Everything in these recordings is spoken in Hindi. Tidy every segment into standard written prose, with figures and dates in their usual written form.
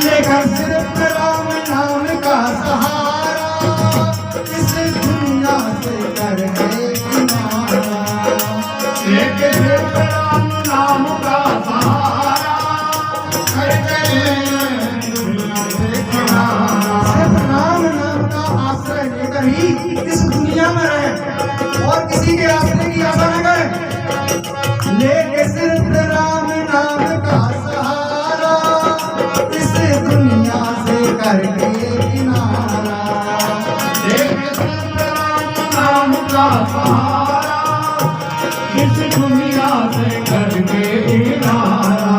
लेकर सिर्फ राम नाम का सहारा, इस दुनिया से कर गए किनारा। लेकर सिर्फ राम नाम का सहारा, कर गए किनारा। सिर्फ राम नाम का आश्रय लेकर ही इस दुनिया में रहे और किसी के आश्रय की आशा न करें। लेके सिर्फ राम नाम का सहारा, इस दुनिया से करके किनारा। लेके सिर्फ राम नाम का सहारा, इस दुनिया से करके किनारा।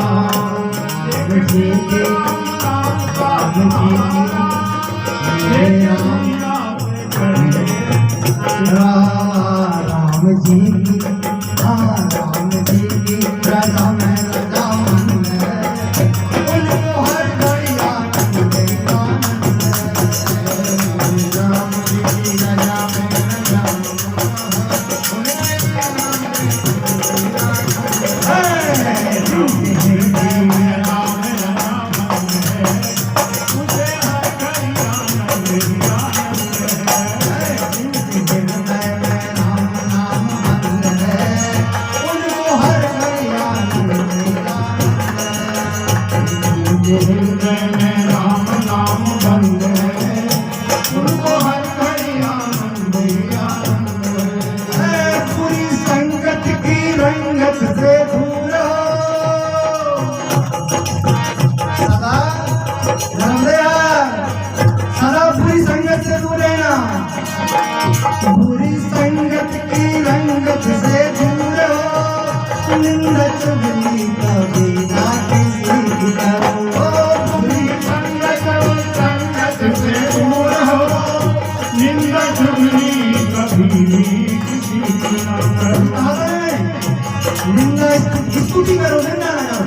जी के नाम का जी के राम जी की राम जी की रजा में रजा मन है, उनको हर घड़ी आनंद आनंद है। राम जी की रजा में रजा राम नाम बंद है, उनको हर घड़ी आनंद ही आनंद है। पूरी संगत की रंगत से दूर हो, सदा सदा पूरी संगत से दूर रहना। पूरी संगत की रंगत से दूर हो, निंदा चुगली कभी ना किसी की करो। पूरी संगत से दूर हो, निंदा चुगली कभी किसी की न करो। निंदा स्तुति करो, निंदा ना करो।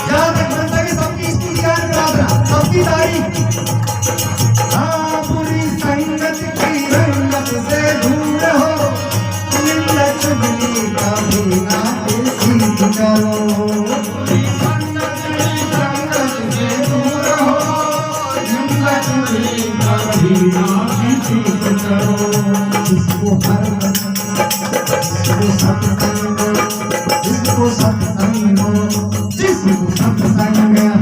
जहाँ तक बन सके सबकी स्तुति करो, सबकी तारीफ। हाँ, पूरी संगत की रंगत से दूर हो, निंदा चुगली कभी ना किसी की करो। पूरी संगत से दूर हो, निंदा चुगली कभी ना किसी की करो। जिसको सत्संग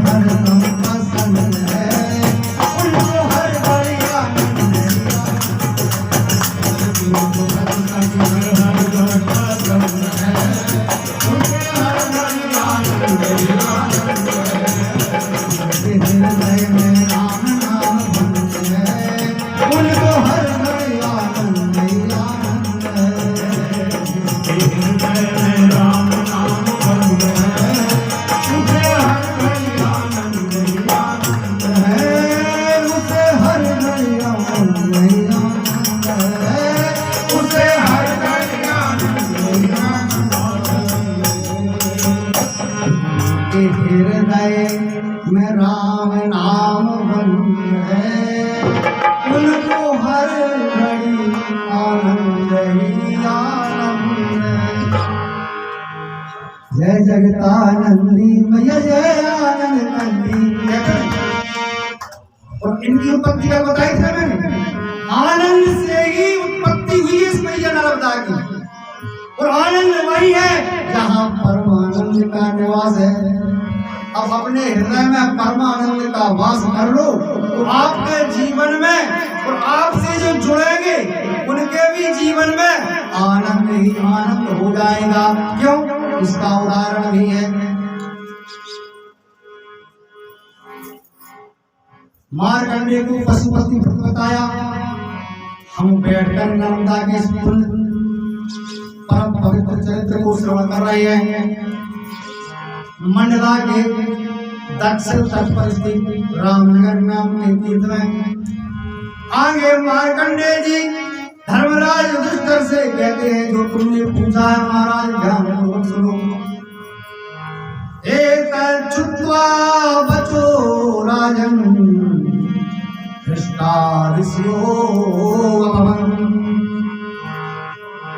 हर दम पसंद है, उनको हर घड़ी आनंद हृदय में राम नाम बंद है, उनको हर घड़ी आनंद ही आनंद है। हृदय में राम नाम बंद है, उसे हर घड़ी आनंद ही आनंद है, उसे हर घड़ी आनंद ही आनंद है, उसे हर घड़ी आनंद ही आनंद के हृदय में राम नाम बंद है, उनको हर घड़ी आनंद ही आनंद है। जय जगतानंदी मैया जय आनंद नंदी। और इनकी उत्पत्ति का बताई था मैंने, आनंद से ही उत्पत्ति हुई इस मैया नर्मदा की। और आनंद वही है जहाँ परमानंद का निवास है। अब अपने हृदय में परमानंद का वास कर लो तो आपके जीवन में और आपसे जो जुड़ेंगे उनके भी जीवन में आनंद ही आनंद हो जाएगा। क्यों? इसका उदाहरण भी है। मार्कंडेय को पशुपति व्रत बताया। हम बैठकर नर्मदा के इस परम पवित्र चरित्र को श्रवण कर रहे हैं। मंडला के दक्षिण तट पर स्थित रामनगर नाम के तीर्थ में आगे मार्कंडेय जी धर्मराज युधिष्ठिर से कहते हैं, जो तुमने पूछा है महाराज ध्यान पूर्वक सुनो। एक छुट्वा बचो राजन हृष्टा ऋषियो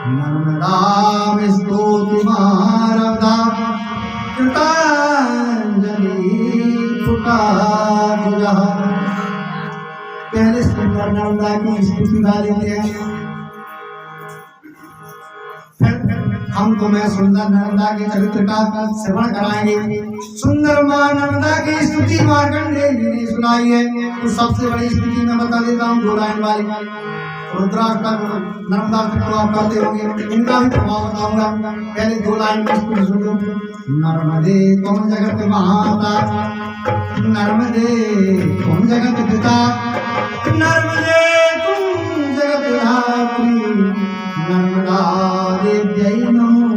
नर्मदा में स्तोति मारदा कृता का जुड़ा। पहले सुंदर नर्मदा की स्तुति गा लेते हैं, फिर हम तुम्हें सुंदर नर्मदा के चरित्र का श्रवण कराएंगे। सुंदर मां नर्मदा की स्तुति मार्कंडेय जी ने सुनाई है। तो सबसे बड़ी स्तुति मैं बता देता हूँ 2 लाइन वाली। रुद्राष्टक नर्मदा को आप करते होंगे, इनका भी प्रभाव बताऊंगा। पहले 2 लाइन की स्तुति सुन लो। नर्मदे तुम जगत महाता, नर्मदे तुम जगत पिता, नर्मदे तुम जगत धात्री, नर्मदा देव्यै नमो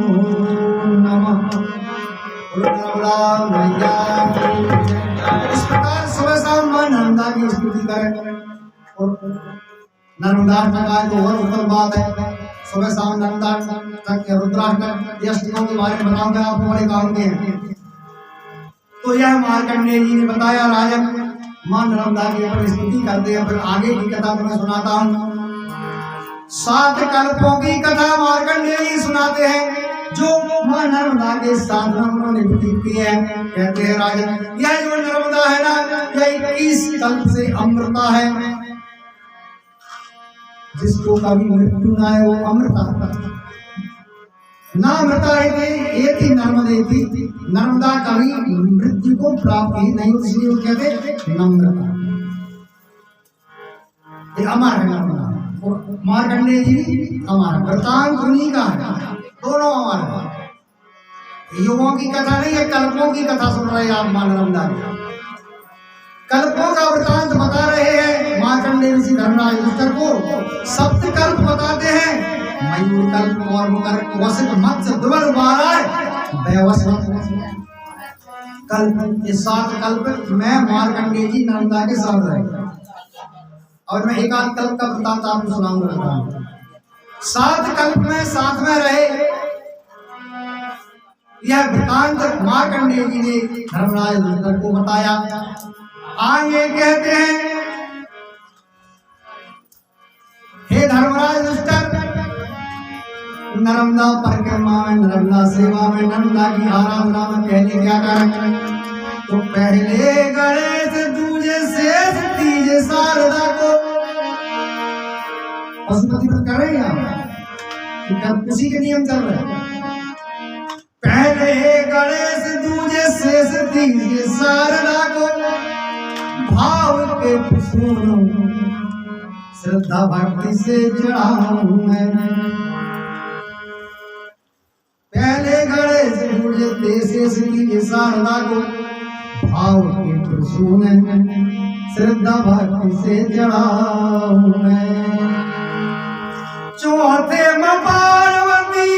नमः। नर्मदा मैया की जय। इस प्रकार सुबह शाम मां नर्मदा की स्तुति करें। और नर्मदा का जो और ऊपर बात है, सुबह शाम नर्मदा तक रुद्राष्टक यह स्तुतियों के बारे में बताऊंगा आपको, बड़े काम के हैं। तो यह मार्कंडेय जी ने बताया, राजन मां नर्मदा की अपन स्तुति करते हैं। फिर आगे की कथा मैं सुनाता हूँ। 7 कल्पों की कथा मार्कंडेय जी सुनाते हैं, जो मां नर्मदा के साथ उन्होंने व्यतीत की है। कहते हैं राजन, यह जो नर्मदा है ना, यह 21 कल्प से अमृता है। जिसको कभी मृत्यु ना है वो अमृता ना मृता है। ये थी नर्मदे थी, नर्मदा कभी मृत्यु को प्राप्त ही नहीं, इसलिए वो कहते नम्रता। ये अमर है नर्मदा। और मार्कंडेय जी अमर, वृतांत उन्हीं का है, दोनों अमर है। युगों की कथा नहीं है, कल्पों की कथा सुन रहे हैं आप मां नर्मदा की। कल्पों का वृतांत बता रहे हैं मार्कंडेय ऋषि धर्मराज युधिष्ठिर को। 7 कल्प बताते हैं, मयूर कल्प और मकर वसित मत्स्य द्विवर बारह वैवस्वत कल्प। ये 7 कल्प में मार्कंडेय जी नर्मदा के साथ रहे। और मैं एक आध कल्प का वृतांत आपको सुनाऊंगा। 7 कल्प में साथ में रहे। यह वृतांत मार्कंडेय जी ने धर्मराज युधिष्ठिर को बताया। आगे कहते हैं, हे धर्मराज युधिष्ठिर, नर्मदा परिक्रमा में, नर्मदा सेवा में, नर्मदा की आराधना में पहले क्या करें? तो पहले गणेश, दूजे शेष, तीजे शारदा को पशुपति पर कर रहे हैं आप, किसी के नियम चल रहे हैं। पहले गणेश, दूजे शेष, तीजे शारदा को भाव के प्रसून श्रद्धा भक्ति से चढ़ाऊं मैं। पहले गणेश, दूजे शेष, तीजे शारदा को भाव के प्रसून श्रद्धा भक्ति से चढ़ाऊं मैं। चौथे में पार्वती,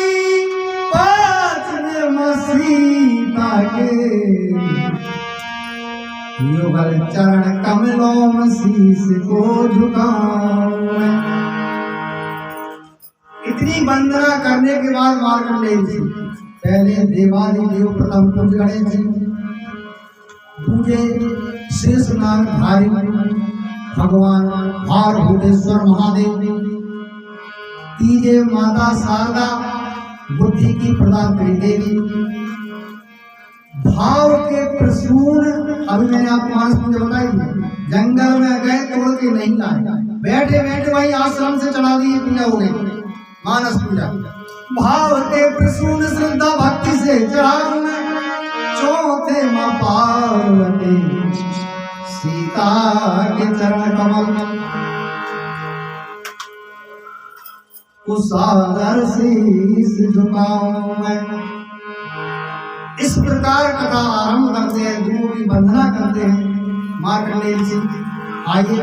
5वें में सीता के, युगल चरण कमलों में शीश को झुकाऊं मैं। इतनी वंदना करने के बाद मार्कंडेय जी पहले देवादि देव प्रथम पूज्य गणेश जी, दूजे शेषनाग धारी भगवान भारभूतेश्वर महादेव, तीजे माता शारदा बुद्धि की प्रदात्री देवी, भाव के प्रसून। अभी मैंने आपको मानस पूजा बताई, जंगल में गए तोड़ के नहीं लाए, बैठे बैठे वही आश्रम से चढ़ा दी, पूजा हो गई मानस पूजा। भाव के प्रसून श्रद्धा भक्ति से चढ़ाऊं मैं। चौथे मां पार्वती, सीता के चरण कमल कुशागर शीश झुकाऊं मैं। इस प्रकार कथा आरंभ करते हैं, गुरु की वंदना करते हैं मार्कंडेय जी। आइए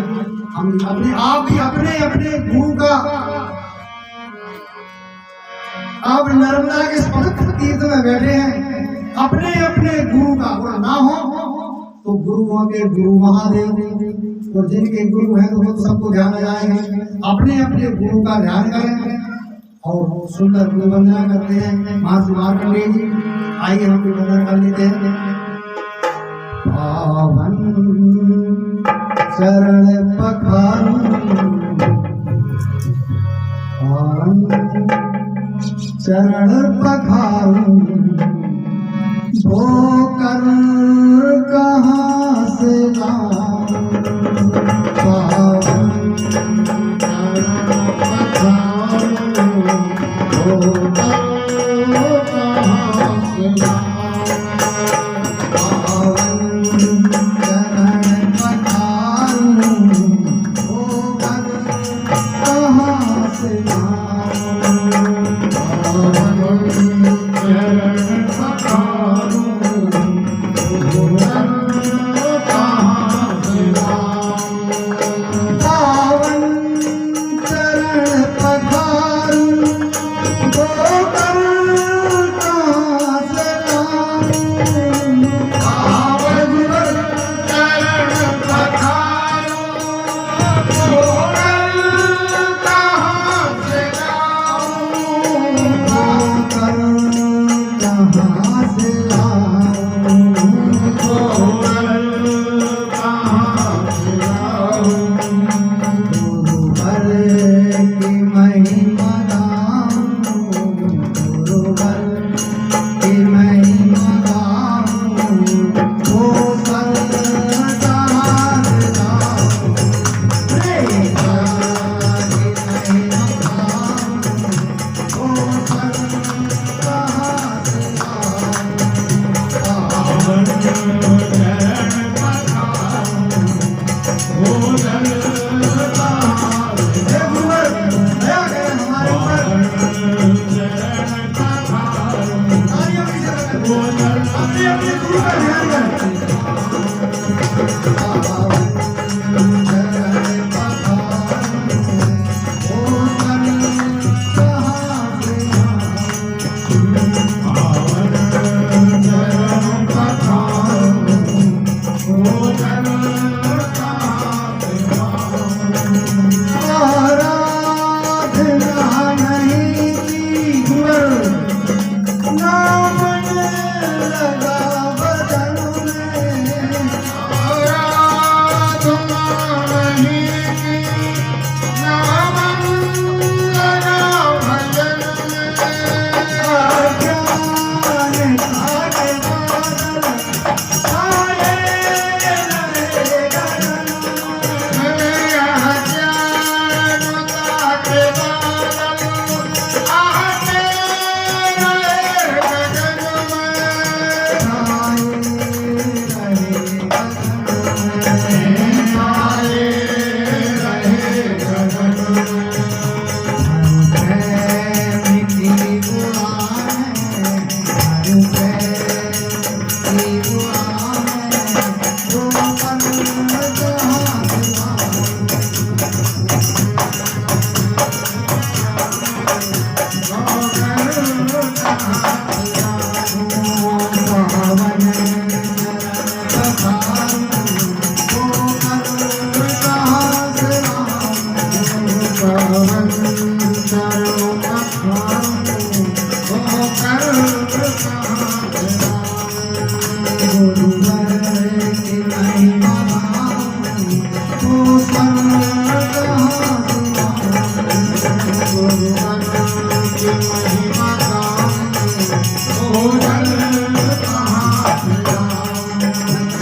हम अपने आप भी अपने अपने गुरु का, आप नर्मदा के पवित्र तीर्थ में बैठे हैं, अपने अपने गुरु का और ना हो तो गुरुओं के गुरु महादेव, और जिनके गुरु हैं तो वो सबको ध्यान में जाएंगे। अपने अपने गुरु का ध्यान करें और सुंदर गुरु वंदना करते हैं महर्षि मार्कंडेय जी। आइए हम भी वंदना कर लेते हैं। पावन चरण पखारूं, पावन चरण पखारूं, धोकर कहाँ से इसका ध्यान रखते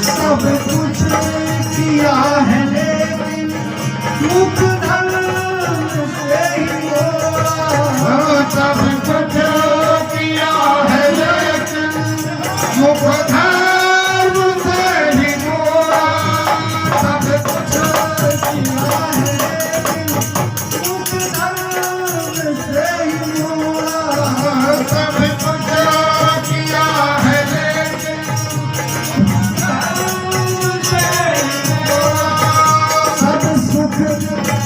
सब कुछ किया है लेकिन मुख धर्म से ही मोड़ा। सब कुछ किया है लेकिन मुख धर्म से ही मोड़ा। सब कुछ किया है लेकिन मुख धर्म से ही मोड़ा। सब कुछ किया है लेकिन सब सुख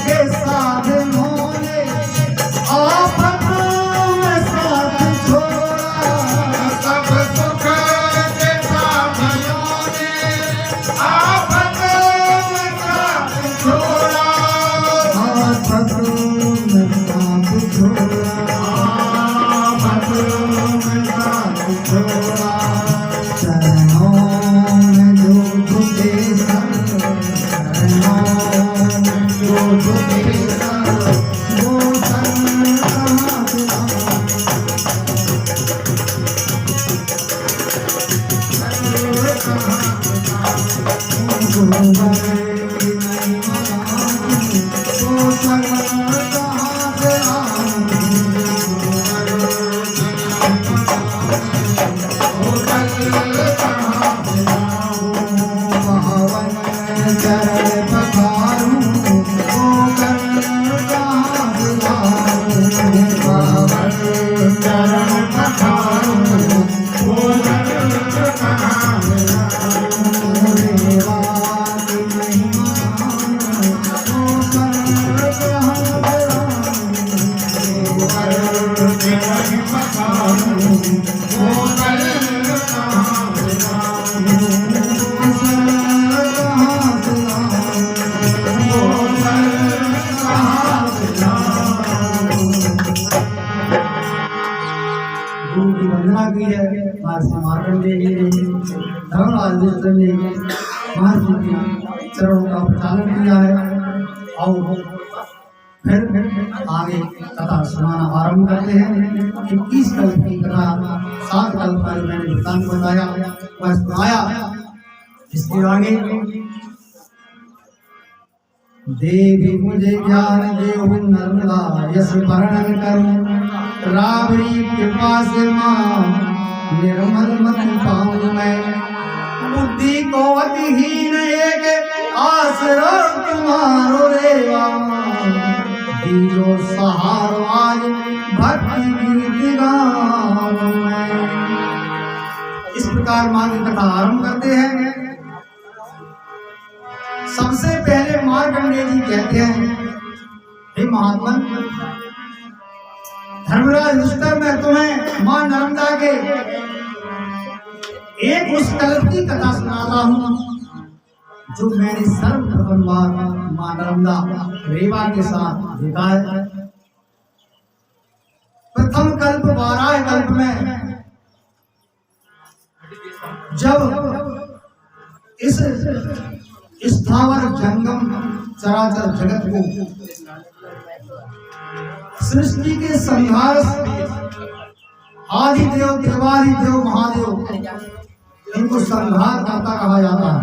के साधनों ने आफतों में साथ छोड़ा। सब सुख के साधनों ने आफतों में साथ छोड़ा। आफतों में साथ छोड़ा। आफतों में साथ छोड़ा। चरणों में जो झुके सर, चरणों में जो झुके सर, वो सर कहाँ से लाऊं? गुरुवर की नहीं मनाऊं, वो सर कहाँ से लाऊं? पावन चरण पखारूं, वो करण कहाँ से लाऊं? पावन चरण पखारूं, वो चरण कहाँ से लाऊं? देवा की महिमा, वो करण कहाँ से लाऊं? करण के नहीं पखारूं, वो चरण कहाँ से लाऊं? कहाँ से लाऊं? वो चरण कहाँ से लाऊं? गुरु की वंदना की है। महर्षि मार्कंडेय जी ने, धर्मराज युधिष्ठिर ने महर्षि के चरणों का प्रचालन किया है। और फिर आगे कथा सुनाना आरंभ करते हैं। 21 कल्प की कथा 7 कल्प पहले मैंने वृतांत बताया, वह सुनाया। इसके आगे देवी मुझे ज्ञान देहु नर्मदा यश वर्णन करूं। राबड़ी कृपा से मां निर्मल मति पाऊं मैं। बुद्धि को अतिहीन एक आसरा तुम्हारो रेवा। दीजो सहारो आज भक्ति गीत गाऊं मैं। इस प्रकार मां की कथा आरंभ करते हैं। सबसे पहले मार्कंडेय जी कहते हैं, हे महात्मा, धर्मराज युधिष्ठिर, मैं तुम्हें मां नर्मदा के एक उस कल्प की कथा सुनाता हूं जो मैंने सर्वप्रथम बार मां नर्मदा रेवा के साथ देखा है। प्रथम कल्प 12 कल्प में जब इस स्थावर जंगम चराचर जगत को सृष्टि के संहार आदि देव, देवादि देव, महादेव, इनको संहार करता कहा जाता है।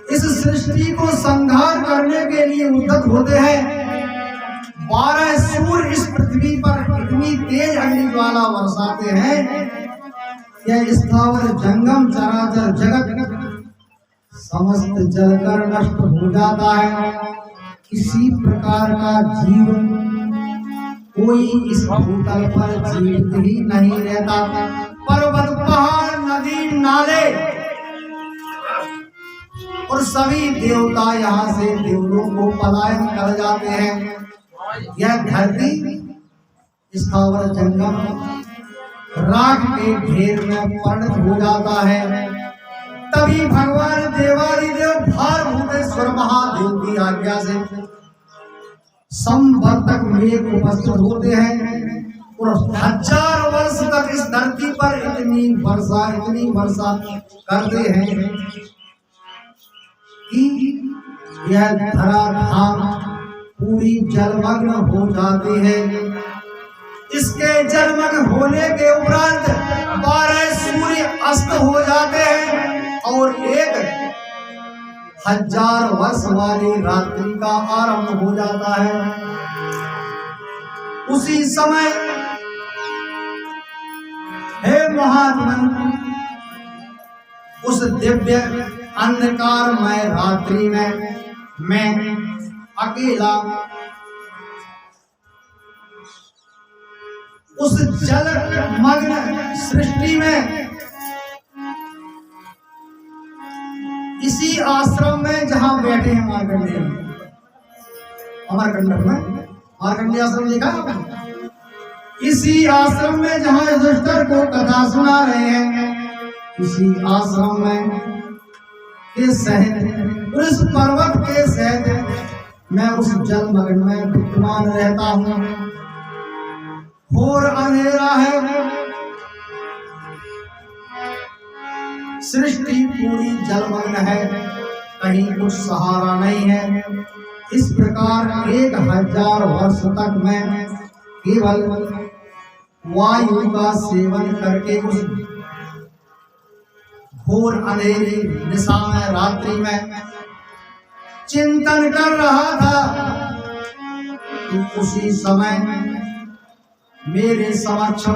इस सृष्टि को संहार करने के लिए उद्यत होते हैं। 12 सूर्य इस पृथ्वी पर इतनी तेज अग्नि ज्वाला बरसाते हैं, यह स्थावर जंगम चराचर जगत समस्त जलकर नष्ट हो जाता है। किसी प्रकार का जीवन कोई इस भूतल पर जीवित ही नहीं रहता। पर्वत, पहाड़, नदी, नाले और सभी देवता यहाँ से देवलों को पलायन कर जाते हैं। यह धरती स्थावर जंगम राख के ढेर में परिणत हो जाता है। तभी भगवान देवादिदेव भारभूतेश्वर महादेव की आज्ञा से संवर्तक मेघ उपस्थित होते हैं और 1000 वर्ष तक इस धरती पर इतनी वर्षा करते हैं कि यह धराधाम पूरी जलमग्न हो जाती है। इसके जलमग्न होने के उपरांत 12 सूर्य अस्त हो जाते हैं और 1000 वर्ष वाली रात्रि का आरंभ हो जाता है। उसी समय हे महात्मन, उस दिव्य अंधकारमय रात्रि में मैं अकेला उस जल मग्न सृष्टि में इसी आश्रम में जहां बैठे हैं मार्कंडेय, अमरकंटक में मार्कंडेय आश्रम देखा आपने? इसी आश्रम में जहां युधिष्ठिर को कथा सुना रहे हैं, इसी आश्रम में के सहित उस पर्वत के सहित मैं उस जल मग्न में विद्यमान रहता हूँ। घोर अंधेरा है, सृष्टि पूरी जलमग्न है, कहीं कुछ सहारा नहीं है। इस प्रकार 1000 वर्ष तक मैं केवल वायु का सेवन करके उस घोर अंधेरी निशा में रात्रि में चिंतन कर रहा था कि उसी समय मेरे समक्ष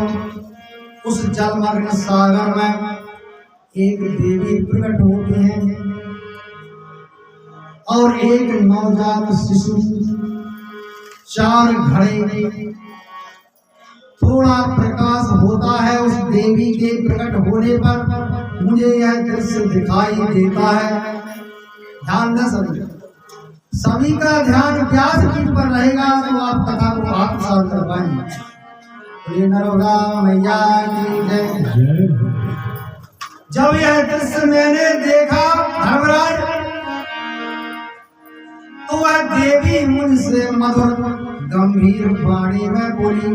उस जलमग्न सागर में एक देवी प्रकट होती है और एक नवजात शिशु 4 घड़े थोड़ा प्रकाश होता है। उस देवी के प्रकट होने पर मुझे यह दृश्य दिखाई देता है। ध्यान दें सभी का ध्यान व्यासपीठ पर रहेगा तो आप कथा को आत्मसात कर पाएंगे। नर्मदा मैया की जय। जब यह दृश्य मैंने देखा धर्मराज, तो वह देवी मुझसे मधुर गंभीर वाणी में बोली,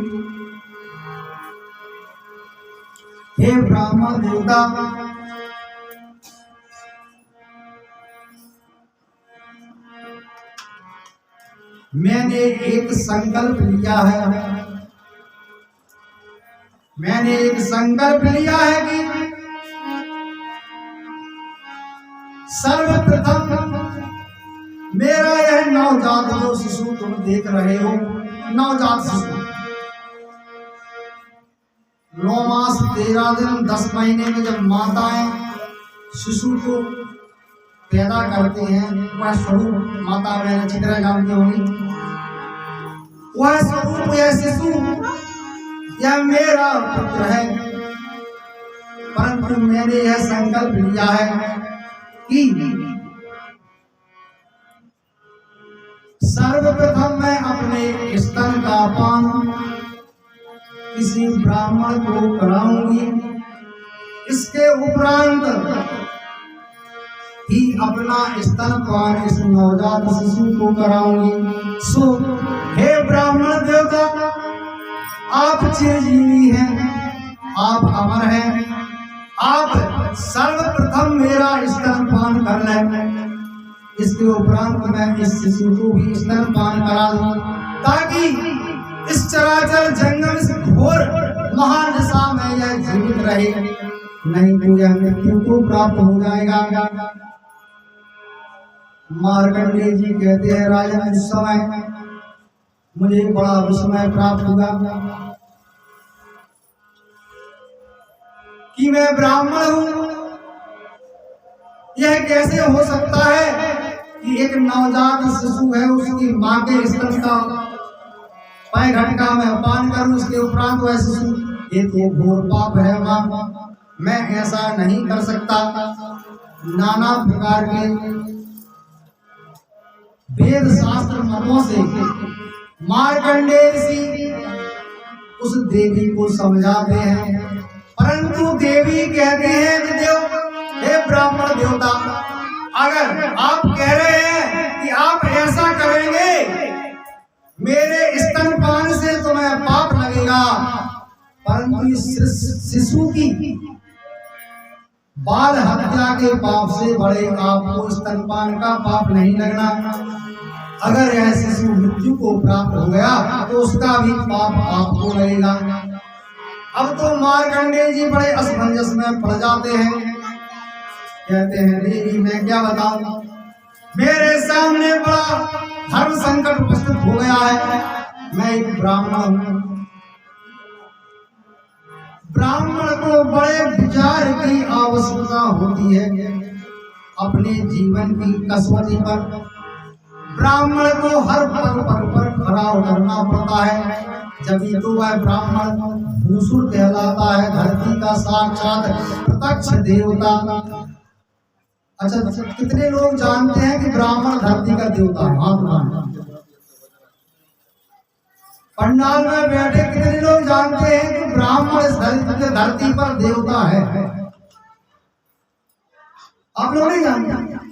हे ब्राह्मण देवता, मैंने एक संकल्प लिया है। मैंने एक संकल्प लिया है कि सर्वप्रथम मेरा यह नवजात जो शिशु तुम देख रहे हो, नवजात शिशु 9 मास 13 दिन 10 महीने में जब माताएं शिशु को पैदा करते हैं, वह स्वरूप माता बहन अच्छी तरह जानती होंगी, वह स्वरूप यह शिशु यह मेरा पुत्र है। परंतु मैंने यह संकल्प लिया है कि सर्वप्रथम मैं अपने स्तन का पान किसी ब्राह्मण को कराऊंगी, इसके उपरांत ही अपना स्तनपान इस नवजात शिशु को कराऊंगी। सो हे ब्राह्मण देवता, आप चिरंजीवी हैं, आप अमर हैं, आप सर्वप्रथम मेरा स्तनपान कर लें, इसके उपरांत मैं इस शिशु को भी स्तनपान करा दूं, ताकि इस चराचर जंगम इस घोर महानिशा में यह जीवित रहे, नहीं तो यह मृत्यु को प्राप्त हो जाएगा। मार्कंडेय जी कहते हैं, राजन उस समय मुझे बड़ा विस्मय प्राप्त हुआ कि मैं ब्राह्मण हूं, यह कैसे हो सकता है कि एक नवजात शिशु है उसकी मां के स्तन का पै घटका में पान करूं, इसके उपरांत वह शिशु, ये तो घोर पाप है मां, मैं ऐसा नहीं कर सकता। नाना प्रकार के वेद शास्त्र मतों से मार्कंडेय ऋषि उस देवी को समझाते हैं, परंतु देवी कहते हैं कि हे ब्राह्मण देवता, अगर आप कह रहे हैं कि आप ऐसा करेंगे, मेरे स्तनपान से तुम्हें पाप लगेगा, परंतु इस शिशु की बाल हत्या के पाप से बड़े आपको स्तनपान का पाप नहीं लगना। अगर यह शिशु मृत्यु को प्राप्त हो गया तो उसका भी पाप आपको लगेगा। अब तो मार्कंडेय जी बड़े असमंजस में पड़ जाते हैं, कहते हैं देवी मैं क्या बताऊं, मेरे सामने बड़ा धर्म संकट उपस्थित हो गया है, मैं एक ब्राह्मण हूं, ब्राह्मण को बड़े विचार की आवश्यकता होती है, अपने जीवन की कसौटी पर ब्राह्मण को हर पग पग पर खड़ा उतरना पड़ता है, जब तो वह ब्राह्मण भूसुर कहलाता है, धरती का साक्षात प्रत्यक्ष देवता। अच्छा, कितने लोग जानते हैं कि ब्राह्मण धरती का देवता है? हाँ, पंडाल में बैठे कितने लोग जानते हैं कि ब्राह्मण इस धरती पर देवता है? आप लोग नहीं जानते?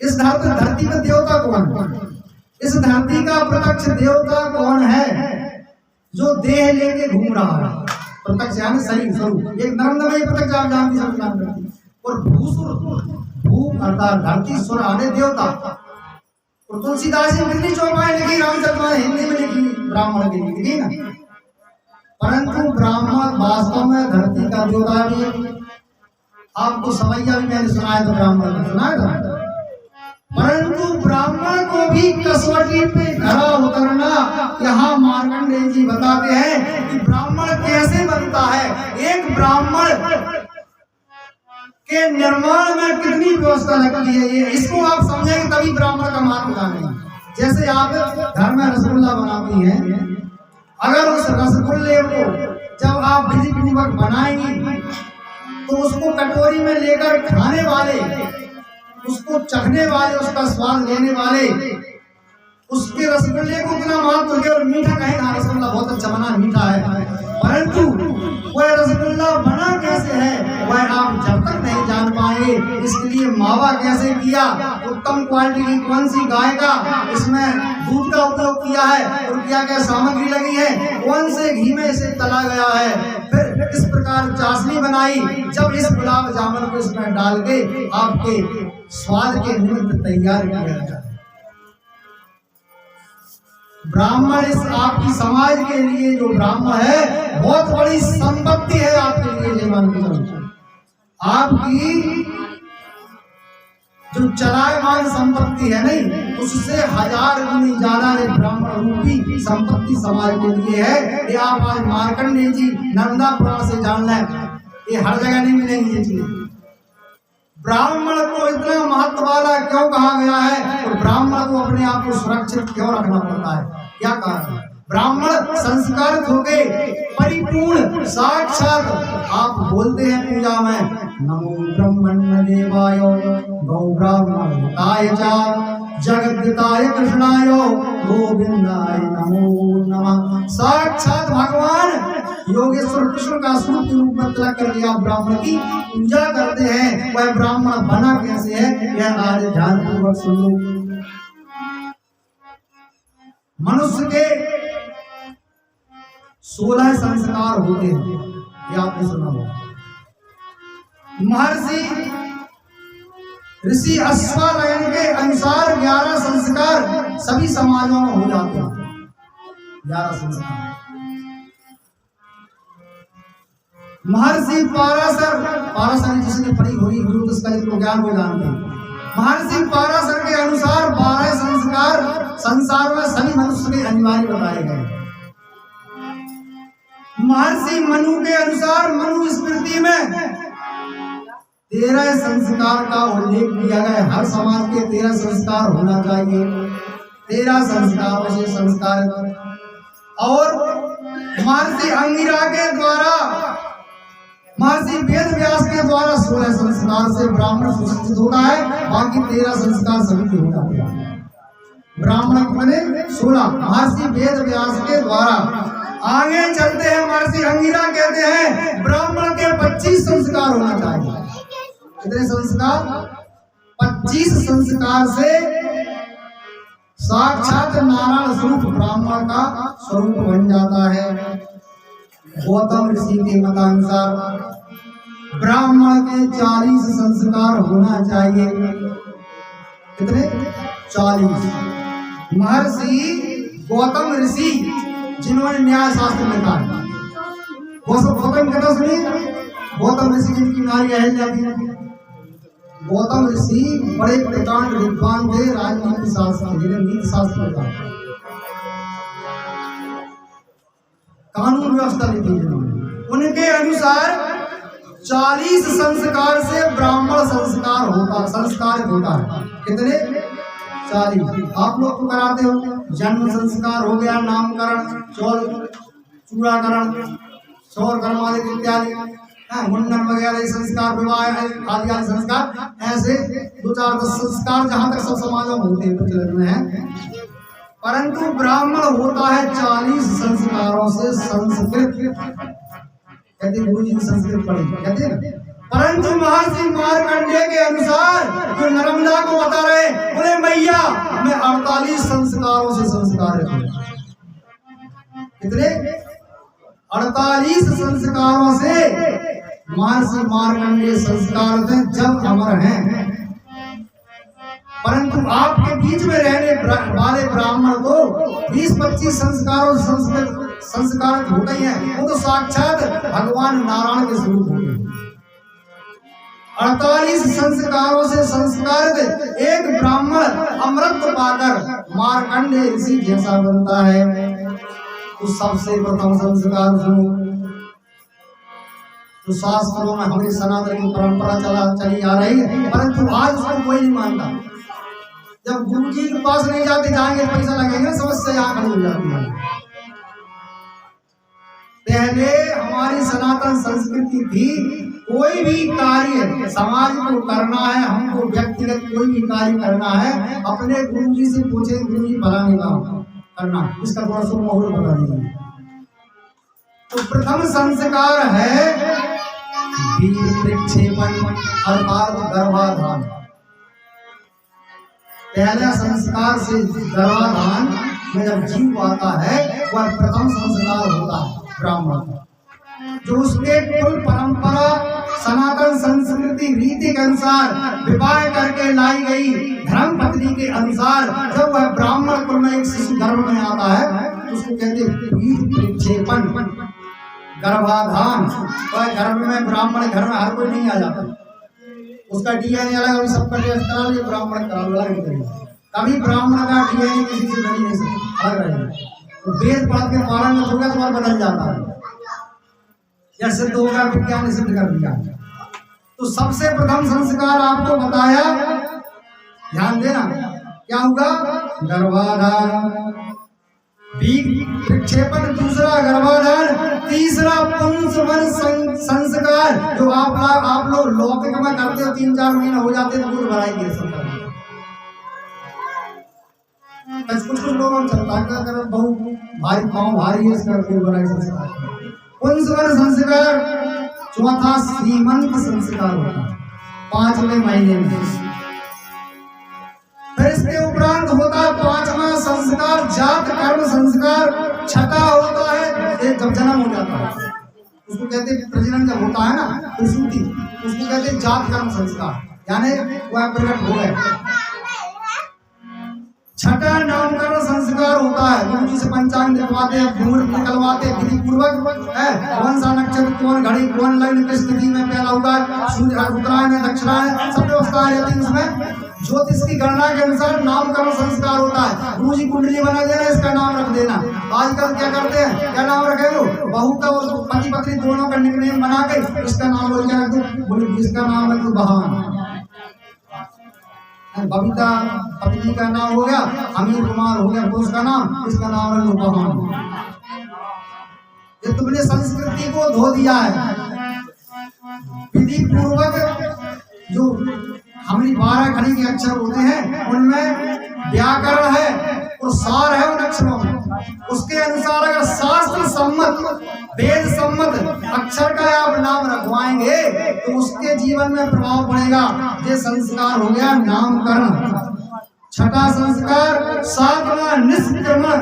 इस धरती पर देवता कौन है? इस धरती का प्रत्यक्ष देवता कौन है? जो देह लेके घूम रहा है, प्रत्यक्ष यानी शरीर स्वरूप, एक नरमदमयी प्रत्यक्ष आप जानते हैं, और भूसुर, भू अर्थात धरती, सुर आने देवता। और तुलसीदास जी कितनी चौपाई लिखी, रामचरितमानस हिंदी में लिखी, ब्राह्मण की लिखी ना, परंतु ब्राह्मण वास्तव में धरती का देवता भी है। आपको समैया भी मैंने सुनाया था, ब्राह्मण का सुनाया था, परंतु ब्राह्मण को भी कसौटी पे खड़ा उतरना यहाँ मार्कंडेय जी बताते हैं कि ब्राह्मण कैसे बनता है। एक ब्राह्मण के निर्माण में कितनी व्यवस्था लगती है, ये इसको आप समझेंगे तभी ब्राह्मण का महत्व जानेंगे। जैसे आप घर में रसगुल्ला बनाती हैं, अगर उस रसगुल्ले को जब आप विधि पूर्वक बनाएंगी तो उसको कटोरी में लेकर खाने वाले, उसको चखने वाले, उसका स्वाद लेने वाले, उसके रसगुल्ले को इतना महत्व है। और मीठा कहे ना, रसगुल्ला बहुत अच्छा बना, मीठा है, परंतु वह रसगुल्ला बना कैसे है वह आप जब तक नहीं जान पाएंगे। इसके लिए मावा कैसे किया, उत्तम क्वालिटी की कौन सी गाय का इसमें दूध का उपयोग किया है और क्या क्या सामग्री लगी है, कौन से घी में इसे तला गया है, फिर इस प्रकार चाशनी बनाई, जब इस गुलाब जामुन को इसमें डाल के आपके स्वाद के निमित्त तैयार किया जाता है। ब्राह्मण इस आपकी समाज के लिए जो ब्राह्मण है बहुत बड़ी संपत्ति है आपके लिए। ये मान के चलो, आपकी जो चलायमान संपत्ति है नहीं, उससे 1000 गुनी ज्यादा ब्राह्मण रूपी संपत्ति समाज के लिए है। ये आप आज मार्कंडेय जी नर्मदा पुराण से जान लें, ये हर जगह नहीं मिलेंगी ये चीजें। ब्राह्मण को इतना महत्व वाला क्यों कहा गया है और ब्राह्मण को अपने आप को सुरक्षित क्यों रखना पड़ता है, क्या कारण है? ब्राह्मण संस्कारित हो गए, परिपूर्ण साक्षात आप बोलते हैं पूजा में नमो ब्रह्मण्य देवाय गौ ब्राह्मणाय च जगद्दिताय कृष्णाय गोविंदाय नमो नमः। साक्षात भगवान योगेश्वर कृष्ण का स्वरूप रूप में तिलक कर दिया, ब्राह्मण की पूजा करते हैं। वह ब्राह्मण बना कैसे है यह आज ध्यान पूर्वक सुन लो। मनुष्य के 16 संस्कार होते हैं, ये आपने सुना होगा। महर्षि ऋषि अश्वलायन के अनुसार 11 संस्कार सभी समाजों में हो जाते हैं। 11 संस्कार। महर्षि पाराशर जिसने पढ़ी हुई गुरु उसका ज्ञान को जानते हैं। महर्षि पाराशर के अनुसार 12 संस्कार संसार में सभी मनुष्य के अनिवार्य बताए गए। महर्षि मनु के अनुसार मनु स्मृति में 13 संस्कार का उल्लेख किया गया। हर समाज के 13 संस्कार होना चाहिए। 13 संस्कारों से संस्कार। और महर्षि अंगिरा के द्वारा, महर्षि वेद व्यास के द्वारा 16 संस्कार से ब्राह्मण सुशिक्षित होता है। बाकी 13 संस्कार सभी के हो जाते हैं। ब्राह्मण बने 16 महर्षि वेद व्यास के द्वारा। आगे चलते हैं, महर्षि अंगिरा कहते हैं ब्राह्मण के 25 संस्कार होना चाहिए। कितने संस्कार? 25 संस्कार से साक्षात नारायण स्वरूप ब्राह्मण का स्वरूप बन जाता है। गौतम ऋषि के मतानुसार ब्राह्मण के 40 संस्कार होना चाहिए। कितने? 40। महर्षि गौतम ऋषि जिन्होंने न्याय शास्त्र लिखा है, गौतम कथा सुनी? गौतम ऋषि जिनकी नारी अहिल्या थी। गौतम ऋषि बड़े प्रकांड विद्वान थे, राजनीति शास्त्र, जिन्हें नीति शास्त्र का कानून व्यवस्था लिखी जिन्होंने। उनके अनुसार 40 संस्कार से ब्राह्मण संस्कारित होता है। कितने? 40। आप लोग तो कराते हो, जन्म संस्कार हो गया, नामकरण, चूड़ाकरण, सौर कर्मादि इत्यादि, मुंडन वगैरह संस्कार, विवाह आदि आदि संस्कार। ऐसे 2-4 संस्कार जहां तक सब समाजों में होते हैं, प्रचलित में है। परंतु ब्राह्मण होता है 40 संस्कारों से संस्कृत। कहते गुरु जी संस्कृत पढ़ी, कहते हैं। परंतु महर्षि मार्कंडेय के अनुसार जो नर्मदा को बता रहे, बोले मैया मैं 48 संस्कारों से संस्कारित हूं। कितने? 48 संस्कारों से महर्षि मार्कंडेय संस्कार हैं, जब अमर हैं। परंतु आपके बीच में रहने वाले ब्राह्मण को 20-25 संस्कारों से संस्कारित होते ही हैं। वो तो साक्षात भगवान नारायण के स्वरूप होते हैं। 48 संस्कारों से संस्कारित एक ब्राह्मण अमृत पाकर मार्कंडेय ऋषि जैसा बनता है। तो सबसे प्रथम संस्कार सुनो। तो शास्त्रों में हमारी सनातन की परंपरा चली आ रही है, परंतु आज उसको कोई नहीं मानता। जब गुरु जी के पास नहीं जाते, जाएंगे पैसा लगेगा, समस्या यहाँ खड़ी हो जाती है। पहले हमारी सनातन संस्कृति थी, कोई भी कार्य समाज को करना है, हमको व्यक्तिगत कोई भी कार्य करना है, अपने गुरु जी से पूछे, गुरु जी भला नहीं करना, इसका थोड़ा सा माहौल बता दीजिए। तो प्रथम संस्कार है वीर प्रक्षेपण अर्थात गर्भाधान। पहला संस्कार से गर्भाधान में जब जीव आता है, वह प्रथम संस्कार होता है ब्राह्मण का, जो उसके कुल परंपरा सनातन संस्कृति रीति के अनुसार विवाह करके लाई गई धर्म पत्नी के अनुसार जब वह ब्राह्मण कुल में एक शिशु गर्भ में आता है, तो उसको कहते हैं वीर प्रक्षेपण गर्भाधान। वह गर्भ में ब्राह्मण घर में हर कोई नहीं आ जाता, उसका डीएनए अलग, सबका टेस्ट करा लिया, ब्राह्मण करा अलग। कभी ब्राह्मण का डीएनए किसी से बनी नहीं सकता, अलग रहेगा। तो वेद पढ़ के पारण में होगा तो बदल जाता है, या सिद्ध होगा, विज्ञान ने सिद्ध कर दिया। तो सबसे प्रथम संस्कार आपको बताया, ध्यान देना क्या होगा? गर्भाधान। वीर विक्षेपण, दूसरा गर्भाधान, तीसरा पुंसवन संस्कार जो आप लोग लौकिक में करते हो, 3-4 महीने हो जाते तो दूध भराई गिर सकता है। कुछ लोगों को चलता है अगर बहु भारी पाँव भारी है इसका दूध भराई संस्कार। पुंसवन संस्कार, चौथा श्रीमंत संस्कार होता है 5वें महीने में। फिर इसके उपरांत होता है 5वां संस्कार जात कर्म संस्कार। छठा होता है जब जन्म हो जाता है, उसको कहते हैं प्रजनन जब होता है ना प्रसूति, उसको कहते हैं जात कर्म संस्कार, यानी वह प्रकट हो गए। छठा नामकरण संस्कार होता है, गुरु जी से पंचांग दिखवाते हैं, मुहूर्त निकलवाते हैं विधि पूर्वक है, कौन सा नक्षत्र, कौन घड़ी, कौन लग्न किस तिथि में पैदा हुआ है, सूर्य उत्तरायण में दक्षिणायन, सब व्यवस्था रहती है उसमें। ज्योतिष की गणना के अनुसार नामकरण संस्कार होता है। गुरु जी कुंडली बना देना, इसका नाम रख देना। आजकल क्या करते हैं, क्या नाम रखे हो, बहू का और पति पत्नी दोनों का निकनेम बना के इसका नाम बोल के रख दो, बोले इसका नाम रख दो बहान। बबीता पत्नी का नाम हो गया, अमीर कुमार हो गया पुरुष का नाम, इसका नाम रख दो बहान। ये तुमने संस्कृति को धो दिया है। विधि पूर्वक जो हमारी 12 खड़ी के अक्षर होते हैं उनमें व्याकरण है और सार है उन अक्षरों में। उसके अनुसार अगर शास्त्र सम्मत, वेद सम्मत अक्षर का आप नाम रखवाएंगे तो उसके जीवन में प्रभाव पड़ेगा। ये संस्कार हो गया नामकरण। छठा संस्कार 7वां निष्क्रमण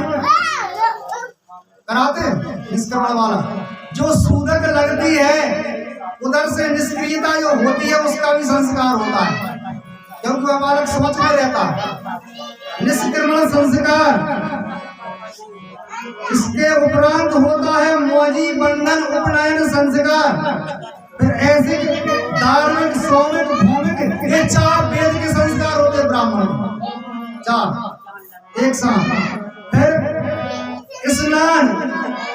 कराते, निष्क्रमण वाला जो सूदक लगती है उधर से निष्क्रियता जो होती है उसका भी संस्कार होता है, क्योंकि वह बालक समझ में रहता है। निष्क्रमण संस्कार। इसके उपरांत होता है मौजी बंधन उपनयन संस्कार। फिर ऐसे धार्मिक, सौमिक, भौमिक, ये 4 वेद के संस्कार होते हैं ब्राह्मण, 4 एक साथ। फिर स्नान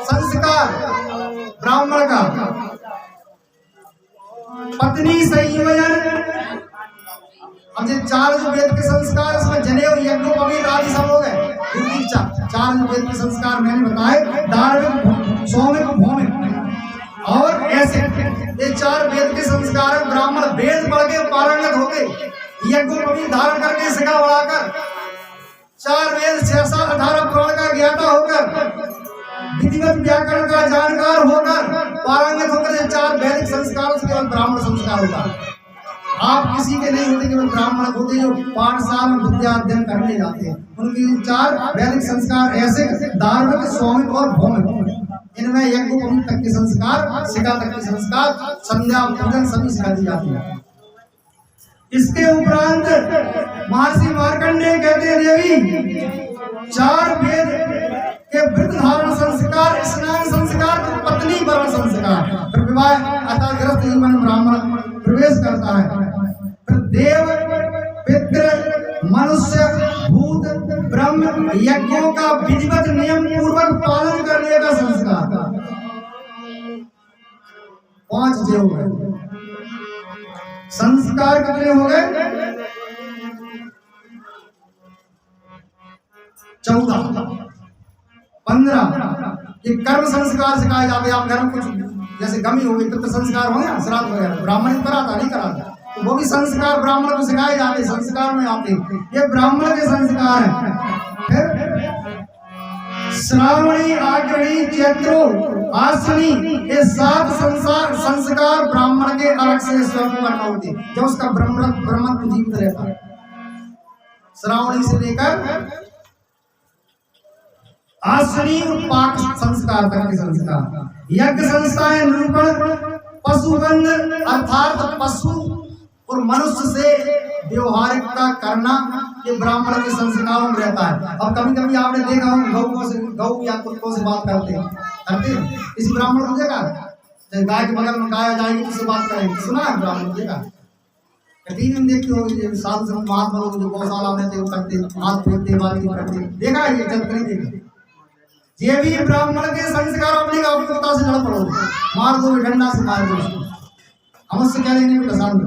संस्कार ब्राह्मण का, पत्नी संयोजन। अब ये 4 जो वेद के संस्कार, इसमें जनेऊ, यज्ञोपवीत आदि सब हो गए। 4 जो वेद के संस्कार मैंने बताए, धार्मिक, सौमिक, भौमिक और ऐसे, ये 4 वेद के संस्कार है। ब्राह्मण वेद पढ़ के पारंगत होके, यज्ञोपवीत धारण करके, सिखा बढ़ाकर, 4 वेद 6 साल 18 पुराण का ज्ञाता होकर, विधिवत व्याकरण का जानकार होकर, पारंगत होकर, ये 4 वैदिक संस्कार केवल ब्राह्मण संस्कार होता है। आप किसी के नहीं होते, केवल ब्राह्मण होते जो पाठशाला में विद्या अध्ययन करने जाते हैं। उनके 4 वैदिक संस्कार ऐसे धार्मिक, स्वामिक और भौमिक। इनमें यज्ञोपवीत तक के संस्कार, शिखा तक के संस्कार, संध्या पूजन सभी सिखा दी जाती है। इसके उपरांत महर्षि मार्कंडेय कहते हैं देवी 4 वेद के व्रत धारण संस्कार, स्नान संस्कार, पत्नी वरण संस्कार। फिर विवाह अतः ग्रस्त जीवन ब्राह्मण प्रवेश करता है। फिर देव, पितृ, मनुष्य, भूत, ब्रह्म यज्ञों का विधिवत नियम पूर्वक पालन करने का संस्कार। 5 जे हो गए संस्कार। कितने हो गए? 14, 15। ये कर्म संस्कार सिखाए जाते हैं। आप घर में कुछ जैसे गमी हो गई, पितृ संस्कार हो गया, श्राद्ध वगैरह, ब्राह्मण ने कराता नहीं कराता, तो वो भी संस्कार ब्राह्मण को सिखाए जाते, संस्कार में आते। ये ब्राह्मण के संस्कार हैं। फिर श्रावणी, आग्रणी, चैत्रो, आश्विनी, ये 7 संस्कार ब्राह्मण के अलग से स्वयं करना होते, जो उसका ब्रह्मत्व जीवित रहता है। श्रावणी से लेकर आश्विनी और पाक संस्कार तक के संस्कार। यज्ञ संस्थाएं, निरूपण, पशुबंध अर्थात पशु और मनुष्य से व्यवहारिकता करना, ये ब्राह्मण के संस्कारों में रहता है। अब कभी कभी आपने देखा हो गौ या कुत्तों से बात करते इस ब्राह्मण को देखा, गाय के बगल में गाय जाएगी तो उससे बात करेंगे, सुना है ब्राह्मण देखा? टीवी में देखते हो साधु संत महात्मा लोग जो गौशाला में थे वो करते, हाथ फेरते, बातचीत करते, देखा है? ये जब नहीं देखा। ये भी ब्राह्मण के संस्कार। अपनी औरता से लड़ पड़ो, मार दो, डंडा से मार दो, हम उससे क्या लेने में शांत।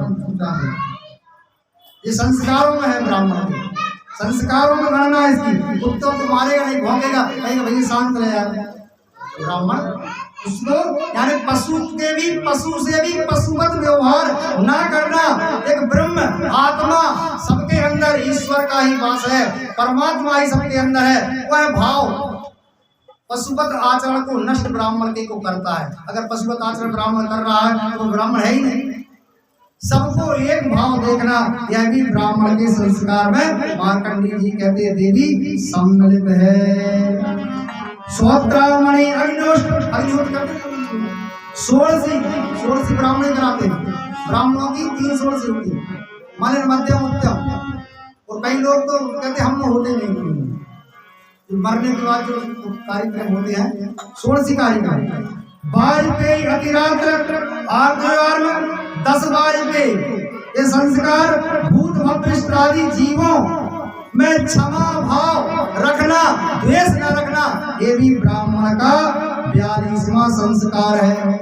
ये संस्कारों में है ब्राह्मण के। संस्कारों में गणना है इसकी। कुत्ता तो मारेगा नहीं, भौंकेगा, कहेगा भैया शांत रहे यार। ब्राह्मण उसको यानी पशु से भी पशुवत व्यवहार ना करना। एक ब्रह्म आत्मा सबके अंदर, ईश्वर का ही वास है, परमात्मा ही सबके अंदर है। वह भाव पशुवत आचरण को नष्ट ब्राह्मण के को करता है। अगर पशुवत आचरण ब्राह्मण कर रहा है तो ब्राह्मण है ही नहीं। सबको एक भाव देखना, यह भी ब्राह्मण के संस्कार में मार्कंडेय जी कहते हैं देवी सम्मिलित है। श्रोत्रामणि अग्निहोत्र षोड़शी ब्राह्मण कराते हैं। ब्राह्मणों की 3 षोड़शी होती है, माने मध्यम उत्तम। और कई लोग तो कहते हम होते नहीं, मरने के बाद जो कार्यक्रम होते हैं षोड़शी कार्यक्रम। वाजपेयी अतिरात्र आर्द्रवार में 10 वाजपेयी, ये संस्कार भूत भविष्य आदि जीवों में क्षमा भाव रखना, द्वेष न रखना, ये भी ब्राह्मण का 42वां संस्कार है।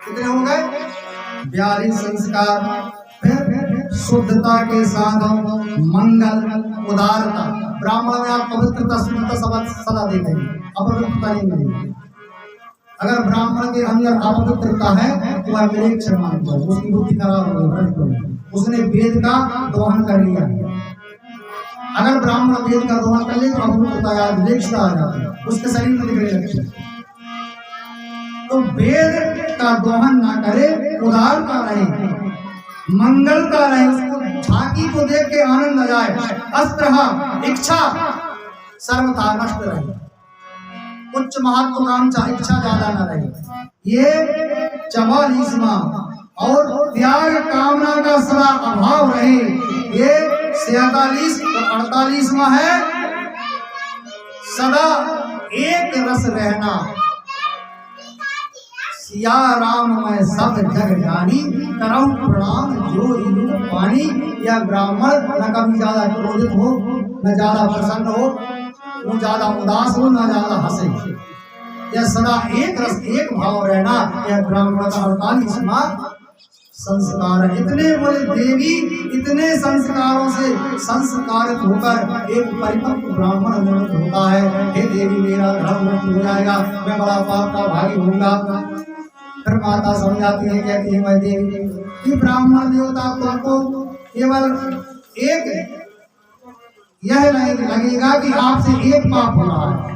कितने हो गए? 42 संस्कार। फिर शुद्धता के साथ मंगल, उदारता। ब्राह्मण में आप पवित्रता, शुद्धता सदा देखेंगे, अपवित्रता नहीं मिलेगी। अगर ब्राह्मण के अंदर अपवित्रता है तो वह मिलेच्छ मानता है, उसकी बुद्धि खराब हो गई, उसने वेद का दोहन कर लिया। अगर ब्राह्मण वेद का दोहन कर ले तो अपवित्रता आ जाती है, उसके शरीर में दिखने लगती है। तो वेद का दोहन ना करे, उदारता रहे, मंगलता रहे, उसको झांकी को देख के आनंद आ जाए। अस्त्र इच्छा सर्वथा नष्ट रहे, उच्च महत्वाकांक्षा इच्छा ज्यादा न रहे। ये 44वां। और त्याग कामना का सदा अभाव रहे, ये 47 और 48वां है। सदा एक रस रहना, सिया राम मैं सब जग जानी, करऊं प्रणाम जो रियु पानी। यह ब्राह्मण न कभी ज्यादा क्रोधित हो, न ज्यादा प्रसन्न हो, न ज्यादा उदास हो, न ज्यादा हंसे। यह सदा एक रस एक भाव रहना, यह ब्राह्मण का 48वां संस्कार है। इतने बोले देवी, इतने संस्कारों से संस्कारित होकर एक परिपक्व ब्राह्मण निर्मित होता है। हे देवी, मेरा धर्म नष्ट हो जाएगा, मैं बड़ा पाप का भागी होऊंगा। फिर माता समझाती है, कहती है मैं देवी कि ब्राह्मण देवता तुमको केवल एक यह लगेगा कि आपसे एक पाप हो रहा है,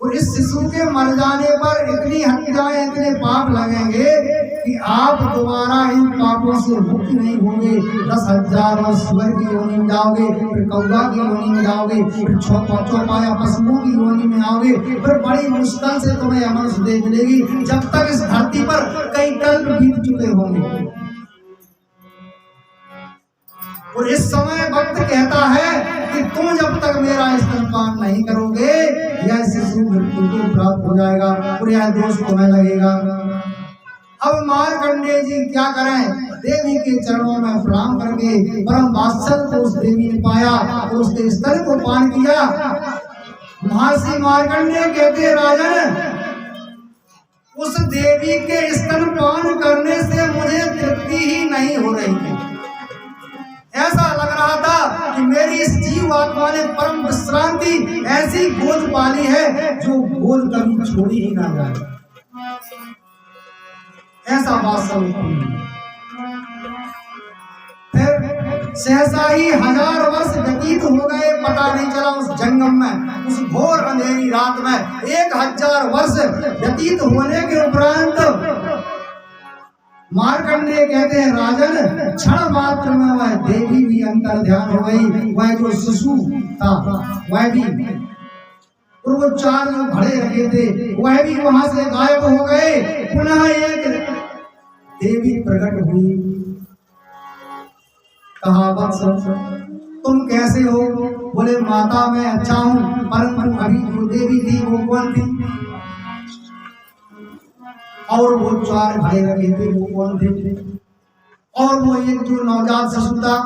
और इस शिशु के मर जाने पर इतनी हत्याएं, इतने पाप लगेंगे कि आप दोबारा इन पापों से मुक्त नहीं होंगे। 10,000 वर्ष स्वर की योनि में जाओगे, फिर कौवा की योनि में जाओगे, फिर चौपाया पशुओं की योनि में आओगे, फिर बड़ी मुश्किल से तुम्हें मनुष्य देह मिलेगी, जब तक इस धरती पर कई कल्प बीत चुके होंगे। और इस समय वक्त कहता है कि तुम जब तक मेरा स्तनपान नहीं करोगे, यह शिशु मृत्यु को प्राप्त हो जाएगा और यह दोष तुम्हें लगेगा। अब मार्कंडेय जी क्या करें? देवी के चरणों में प्रणाम करके परम वात्सल्य को उस देवी ने पाया और उसके स्तन को पान किया। महर्षि मार्कंडेय कहते, राजन, उस देवी के स्तनपान करने से मुझे तृप्ति ही नहीं हो रही थी। ऐसा लग रहा था कि मेरी इस जीव आत्मा ने परम विश्रांति ऐसी गोद पाली है जो गोद कभी छोड़ी ही ना जाए। ऐसा वास्तव फिर सहसा ही 1000 वर्ष व्यतीत हो गए, पता नहीं चला उस जंगम में, उस घोर अंधेरी रात में। 1000 वर्ष व्यतीत होने के उपरांत मार्कंडेय कहते हैं, राजन, क्षण मात्र में वह देवी भी अंतर ध्यान हो गई। वह जो शिशु था वह भी, और वो 4 जो खड़े रखे थे वह भी वहां से गायब हो गए। पुनः एक देवी प्रकट हुई। कहा, वत्स, तुम कैसे हो? बोले, माता मैं अच्छा हूँ, परंतु अभी जो देवी थी वो कौन थी? और वो 4 खड़े रखे थे वो कौन थे? और वो एक जो नवजात शिशु था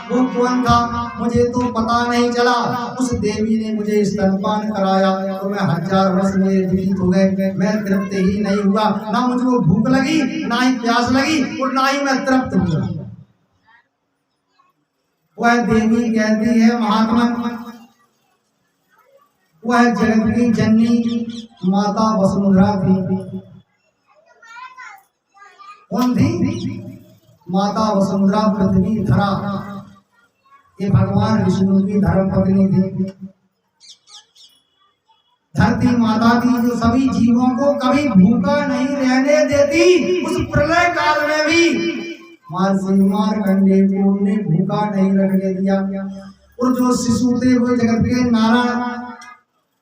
वो कौन था? मुझे तो पता नहीं चला। उस देवी ने मुझे स्तनपान कराया तो मैं 1000 वर्ष में व्यतीत हो गए, मैं तृप्त ही नहीं हुआ। ना मुझे भूख लगी, ना ही प्यास लगी, और ना ही मैं तृप्त हुआ। वह देवी कहती है महात्मा, वह जगत की जननी माता वसुंधरा थी। कौन थी? माता वसुंधरा पृथ्वी धरा, ये भगवान विष्णु की धर्म पत्नी थी। धरती माता थी जो सभी जीवों को कभी भूखा नहीं रहने देती। उस प्रलय काल में भी महर्षि मार्कंडेय को ने भूखा नहीं रखने दिया। और जो शिशु थे वो जगत के नारायण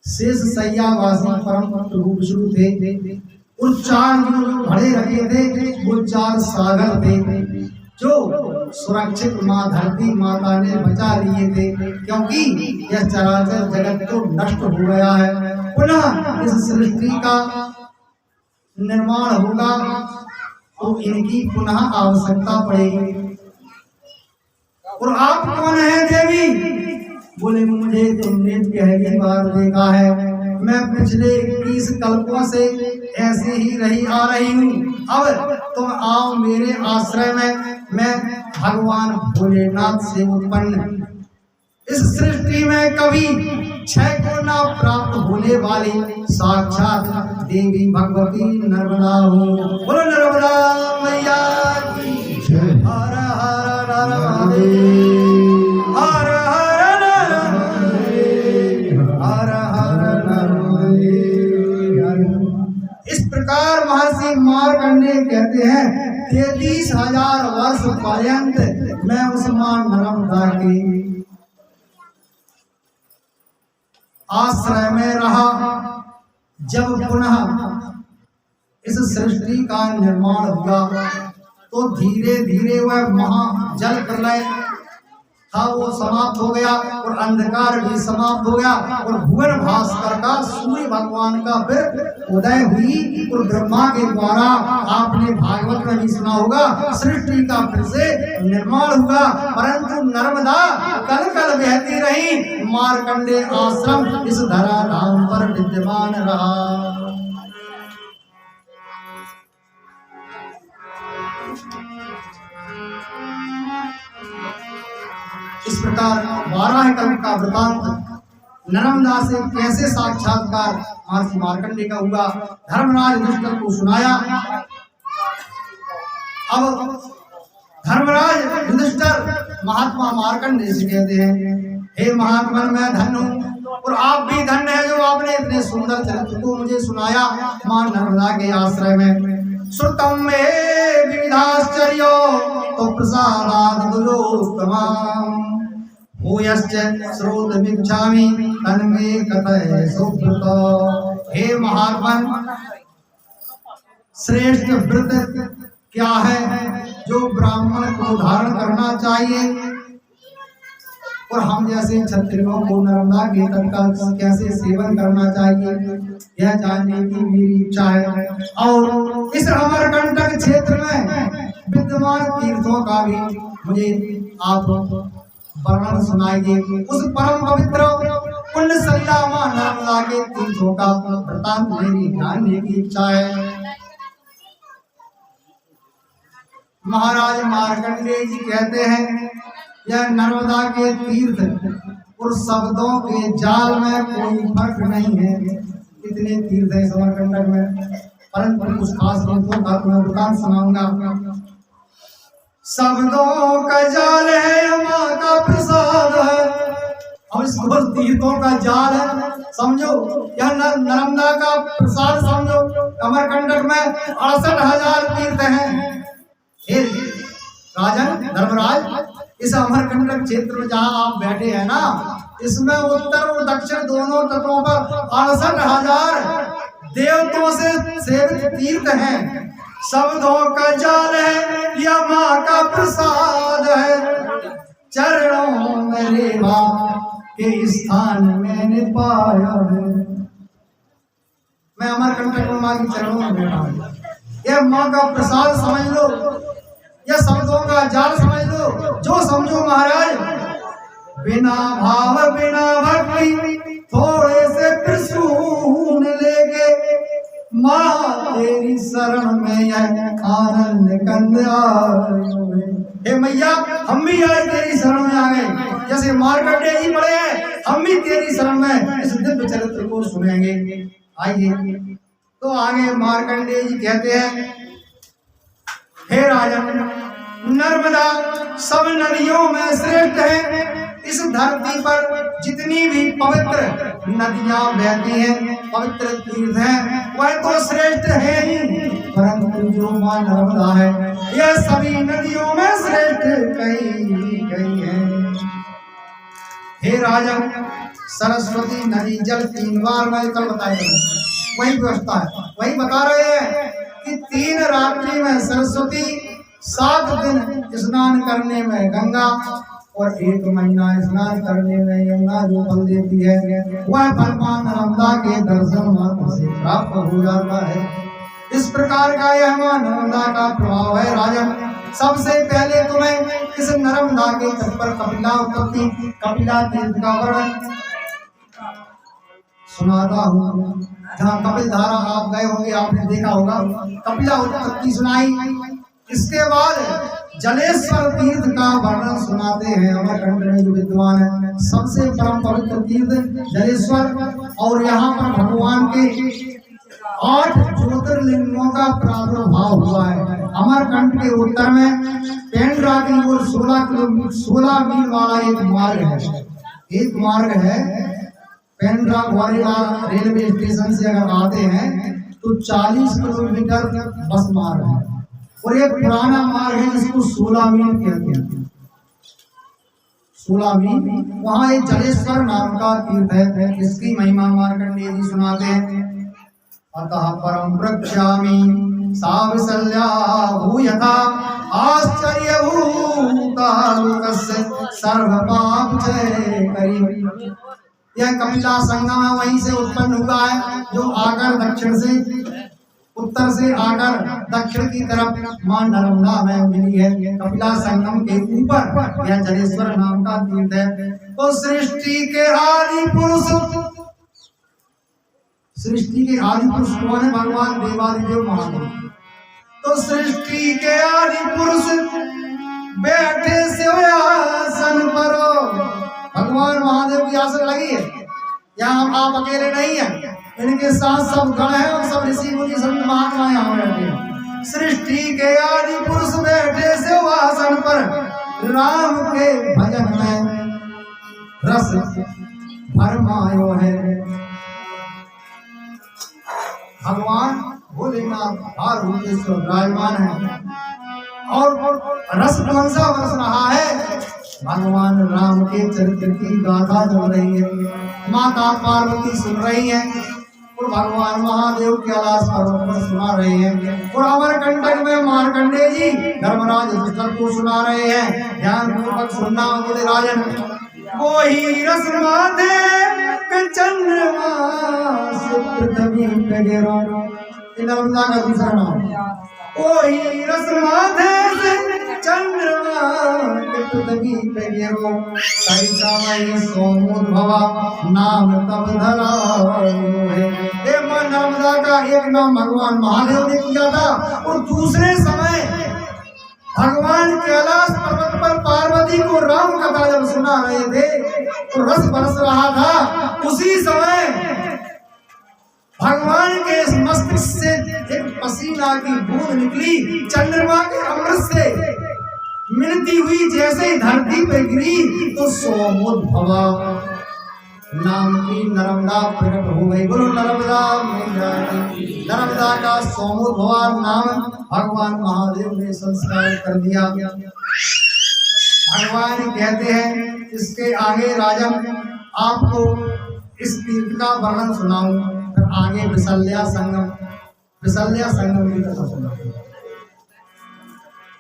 शेष सैयावासी परम प्रभु विष्णु थे। और चार जो भड़े रखे थे वो चार सागर थे जो सुरक्षित माँ धरती माता ने बचा लिए थे, क्योंकि यह चराचर जगत तो नष्ट हो गया है। पुनः इस सृष्टि का निर्माण होगा तो इनकी पुनः आवश्यकता पड़ेगी। और आप कौन है देवी? बोले मुझे तुमने पहली बार देखा है, मैं पिछले 21 कल्पों से ऐसे ही रही आ रही हूँ। अब तुम आओ मेरे आश्रय में। मैं भगवान भोलेनाथ से उत्पन्न इस सृष्टि में कभी क्षय को न प्राप्त होने वाली साक्षात देवी भगवती नर्मदा हूँ। बोलो नर्मदा मैया की जय। हर हर नर्मदे, हर हर नर्मदे, हर हर नर्मदे। इस प्रकार महर्षि मार्कंडेय कहते हैं 33,000 वर्ष पर्यंत मैं उस मां नर्मदा के आश्रय में रहा। जब पुनः इस सृष्टि का निर्माण हुआ तो धीरे धीरे वह महाजल प्रलय था वो समाप्त हो गया और अंधकार भी समाप्त हो गया और भुवन भास्कर का सूर्य भगवान का फिर उदय हुई। और ब्रह्मा के द्वारा आपने भागवत में भी सुना होगा सृष्टि का फिर से निर्माण हुआ। परंतु नर्मदा कल कल बहती रही, मार्कंडेय आश्रम इस धरा धाम पर विद्यमान रहा। इस प्रकार 12 कल्प का वृतांत नर्मदा से कैसे साक्षात्कार महर्षि मार्कंडेय का हुआ धर्मराज युधिष्ठिर को सुनाया। अब धर्मराज युधिष्ठिर महात्मा मार्कंडेय से कहते हैं, हे महात्मा मैं धन्य हूँ और आप भी धन्य है जो आपने इतने सुंदर चरित्र को मुझे सुनाया मां नर्मदा के आश्रय में। श्रुतम में विविधाश्चर्यो तो प्रसादात् दुरोत्तमाम् भूयश्च श्रोतुमिच्छामि तन्मे कथय सुब्रत। हे महात्मन, श्रेष्ठ व्रत क्या है जो ब्राह्मण को धारण करना चाहिए और हम जैसे क्षत्रियों को नर्मदा के तट का कैसे सेवन करना चाहिए, यह जानने की मेरी इच्छा है। और इस अमरकंटक क्षेत्र में विद्यमान तीर्थों का भी मुझे आप वर्णन सुनाइए। उस परम पवित्र पुण्य सलिला मां नर्मदा के तीर्थों का वृतांत मेरी जानने की इच्छा है। महाराज मार्कंडेय जी कहते हैं, यह नर्मदा के तीर्थ और शब्दों के जाल में कोई फर्क नहीं है। इतने तीर्थ है अमरकंटक में, परंतु कुछ खास तीर्थों का मैं वृतांत सुनाऊंगा। शब्दों का जाल है मां का प्रसाद है। अब इस तीर्थों का जाल है समझो, यह नर्मदा का प्रसाद समझो। अमरकंटक में 68,000 तीर्थ हैं। हे राजन धर्मराज, इस अमरकंटक क्षेत्र में जहाँ आप बैठे हैं ना, इसमें उत्तर और दक्षिण दोनों तटों पर 68,000 देवताओं से सेवित तीर्थ हैं। शब्दों का जाल है या माँ का प्रसाद है, चरणों में रेवा के स्थान मैंने पाया है। मैं अमरकंटक में माँ के चरणों में बैठा हूँ। यह माँ का प्रसाद समझ लो, यह शब्दों का जाल समझ लो। जो समझो महाराज, बिना भाव बिना भक्ति थोड़े से त्रिशूल लेके माँ तेरी शरण में यह आनंद कंद आए। हे मैया हम भी आज तेरी शरण में आ गए, जैसे मार्कंडेय जी पड़े हैं हम भी तेरी शरण में इस दिव्य चरित्र को सुनेंगे। आइए तो आगे मार्कंडेय जी कहते हैं, हे राजन, नर्मदा सब नदियों में श्रेष्ठ है। इस धरती पर जितनी भी पवित्र नदियां बहती हैं, पवित्र तीर्थ हैं, वह तो श्रेष्ठ है ही, परंतु जो मां नर्मदा है यह सभी नदियों में श्रेष्ठ कही गई है। हे राजन, सरस्वती नदी जल 3 बार मैं कल बताया, वही व्यवस्था है, वही बता रहे हैं कि 3 रात्रि में सरस्वती, 7 दिन स्नान करने में गंगा और 1 महीना स्नान करने में यमुना जो फल देती है वह भगवान नर्मदा के दर्शन मात्र से प्राप्त हो जाता है। इस प्रकार का यह मां नर्मदा का प्रभाव है। राजन, सबसे पहले तुम्हें इस नर्मदा के तट पर कपिला उत्पत्ति, कपिला तीर्थ का वर्णन सुनाता हूँ। जहाँ कपिल धारा आप गए होंगे, आपने देखा होगा, कपिला उत्पत्ति सुनाई। इसके बाद जलेश्वर तीर्थ का वर्णन सुनाते हैं। अमरकंड में जो विद्वान है, सबसे परम पवित्र तीर्थ जलेश्वर, और यहाँ पर भगवान के 8 ज्योतिर्लिंगों का प्रादुर्भाव हुआ है। अमरकंड के उत्तर में पेंड्रा की ओर 16 मील वाला एक मार्ग है। एक मार्ग है पेंड्रा ग्वालियर रेलवे स्टेशन से अगर आते हैं तो 40 किलोमीटर बस मार्ग है, और एक पुराना मार्ग है जिसको 16 मील कहते हैं। 16 मील, वहाँ एक जलेश्वर नाम का तीर्थ है। इसकी महिमा मार्कंडेय जी सुनाते हैं। अतः परम प्रख्यामि साविसल्या भूयथा आश्चर्यभूता लोकस्य सर्व पाप क्षय करी। यह कपिला संगम है, वहीं से उत्पन्न हुआ है, जो आकर दक्षिण से, उत्तर से आकर दक्षिण की तरफ मां नर्मदा में मिली है। कपिला संगम के ऊपर यह जलेश्वर नाम का तीर्थ है। तो सृष्टि के आदि पुरुष, सृष्टि के आदि पुरुष कौन है? भगवान देवादिदेव महादेव। तो सृष्टि के आदि पुरुष बैठे सिंहासन पर, भगवान महादेव की आसन लगी है। यहाँ आप अकेले नहीं हैं, इनके साथ सब गण हैं और सब ऋषि मुनि संत महात्मा यहाँ बैठे हैं। सृष्टि के आदि पुरुष बैठे सिंहासन पर, राम के भजन में रस भरमायो है। भगवान भोलेनाथ पार्वतीश्वर विराजमान है, और रस कौन सा बरस रहा है? भगवान राम के चरित्र की गाथा चल रही है। माता पार्वती सुन रही है और भगवान महादेव के कैलाश पर्वत पर सुना रहे हैं, और अमरकंटक में मार्कंडेय जी धर्मराज युधिष्ठिर को सुना रहे हैं। ध्यान पूर्वक सुनना। बोले राजन, वो ही रस माथे पे चंद्रमा से पृथ्वी पे गिरो, नर्मदा का दूसरा नाम। वो ही रस माथे से चंद्रमा के पृथ्वी पे गिरो, सरिता मई सोमोद्भवा नाम तब धरा है। मां नर्मदा का एक नाम भगवान महादेव ने किया था, और दूसरे समय भगवान कैलाश पर्वत पर पार्वती को राम कथा जब सुना रहे थे तो रस बरस रहा था। उसी समय भगवान के मस्तिष्क से एक पसीना की बूंद निकली, चंद्रमा के अमृत से मिलती हुई, जैसे ही धरती पे गिरी तो सोमोद्भवा नाम की नर्मदा प्रकट हो गई। बोलो नर्मदा मैया की। नर्मदा का सोमोद्भवा नाम भगवान महादेव ने संस्कार कर दिया। भगवान कहते हैं, इसके आगे राजन आपको इस तीर्थ का वर्णन सुनाऊं, फिर आगे विसल्या संगम, विसल्या संगम की कथा सुनाऊं।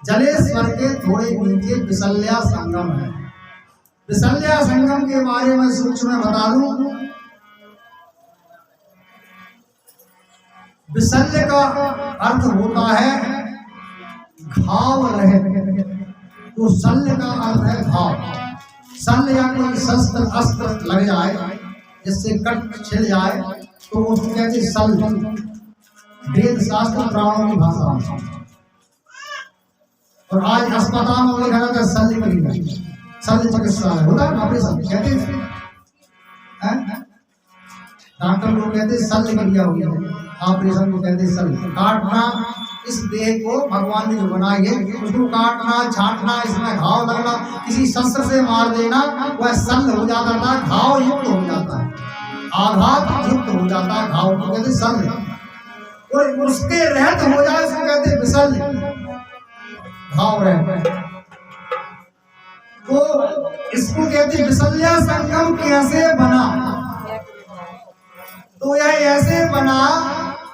जलेश्वर के थोड़े नीचे विसल्या संगम है। विसल्या संगम के बारे में सूक्ष्म बता दूं। विसल्य का अर्थ होता है घाव रहे, तो शल्य का अर्थ है घाव। शल्य या कोई शस्त्र अस्त्र लग जाए, जिससे कट छिल जाए, तो उसको कहते शल्य। वेद शास्त्र पुराणों की भाषा। और आज अस्पताल में लिखा जाता है शल्य क्रिया, शल्य चिकित्सालय होता है ऑपरेशन कहते हैं, डॉक्टर लोग कहते हैं शल्य क्रिया हुई है, ऑपरेशन को कहते हैं शल्य। काटना, इस देह को भगवान ने जो बनाई है उसको काटना, छाटना, इसमें घाव लगना, किसी शस्त्र से मार देना, वह शल्य हो जाता था, घाव युक्त हो जाता है, आघात युक्त हो जाता है, घाव को कहते हैं शल्य। और उसके रहत हो जाए उसको कहते हैं विशल्य, घाव रहता। तो इसको कहते हैं विशल्या संगम कैसे बना? तो यह ऐसे बना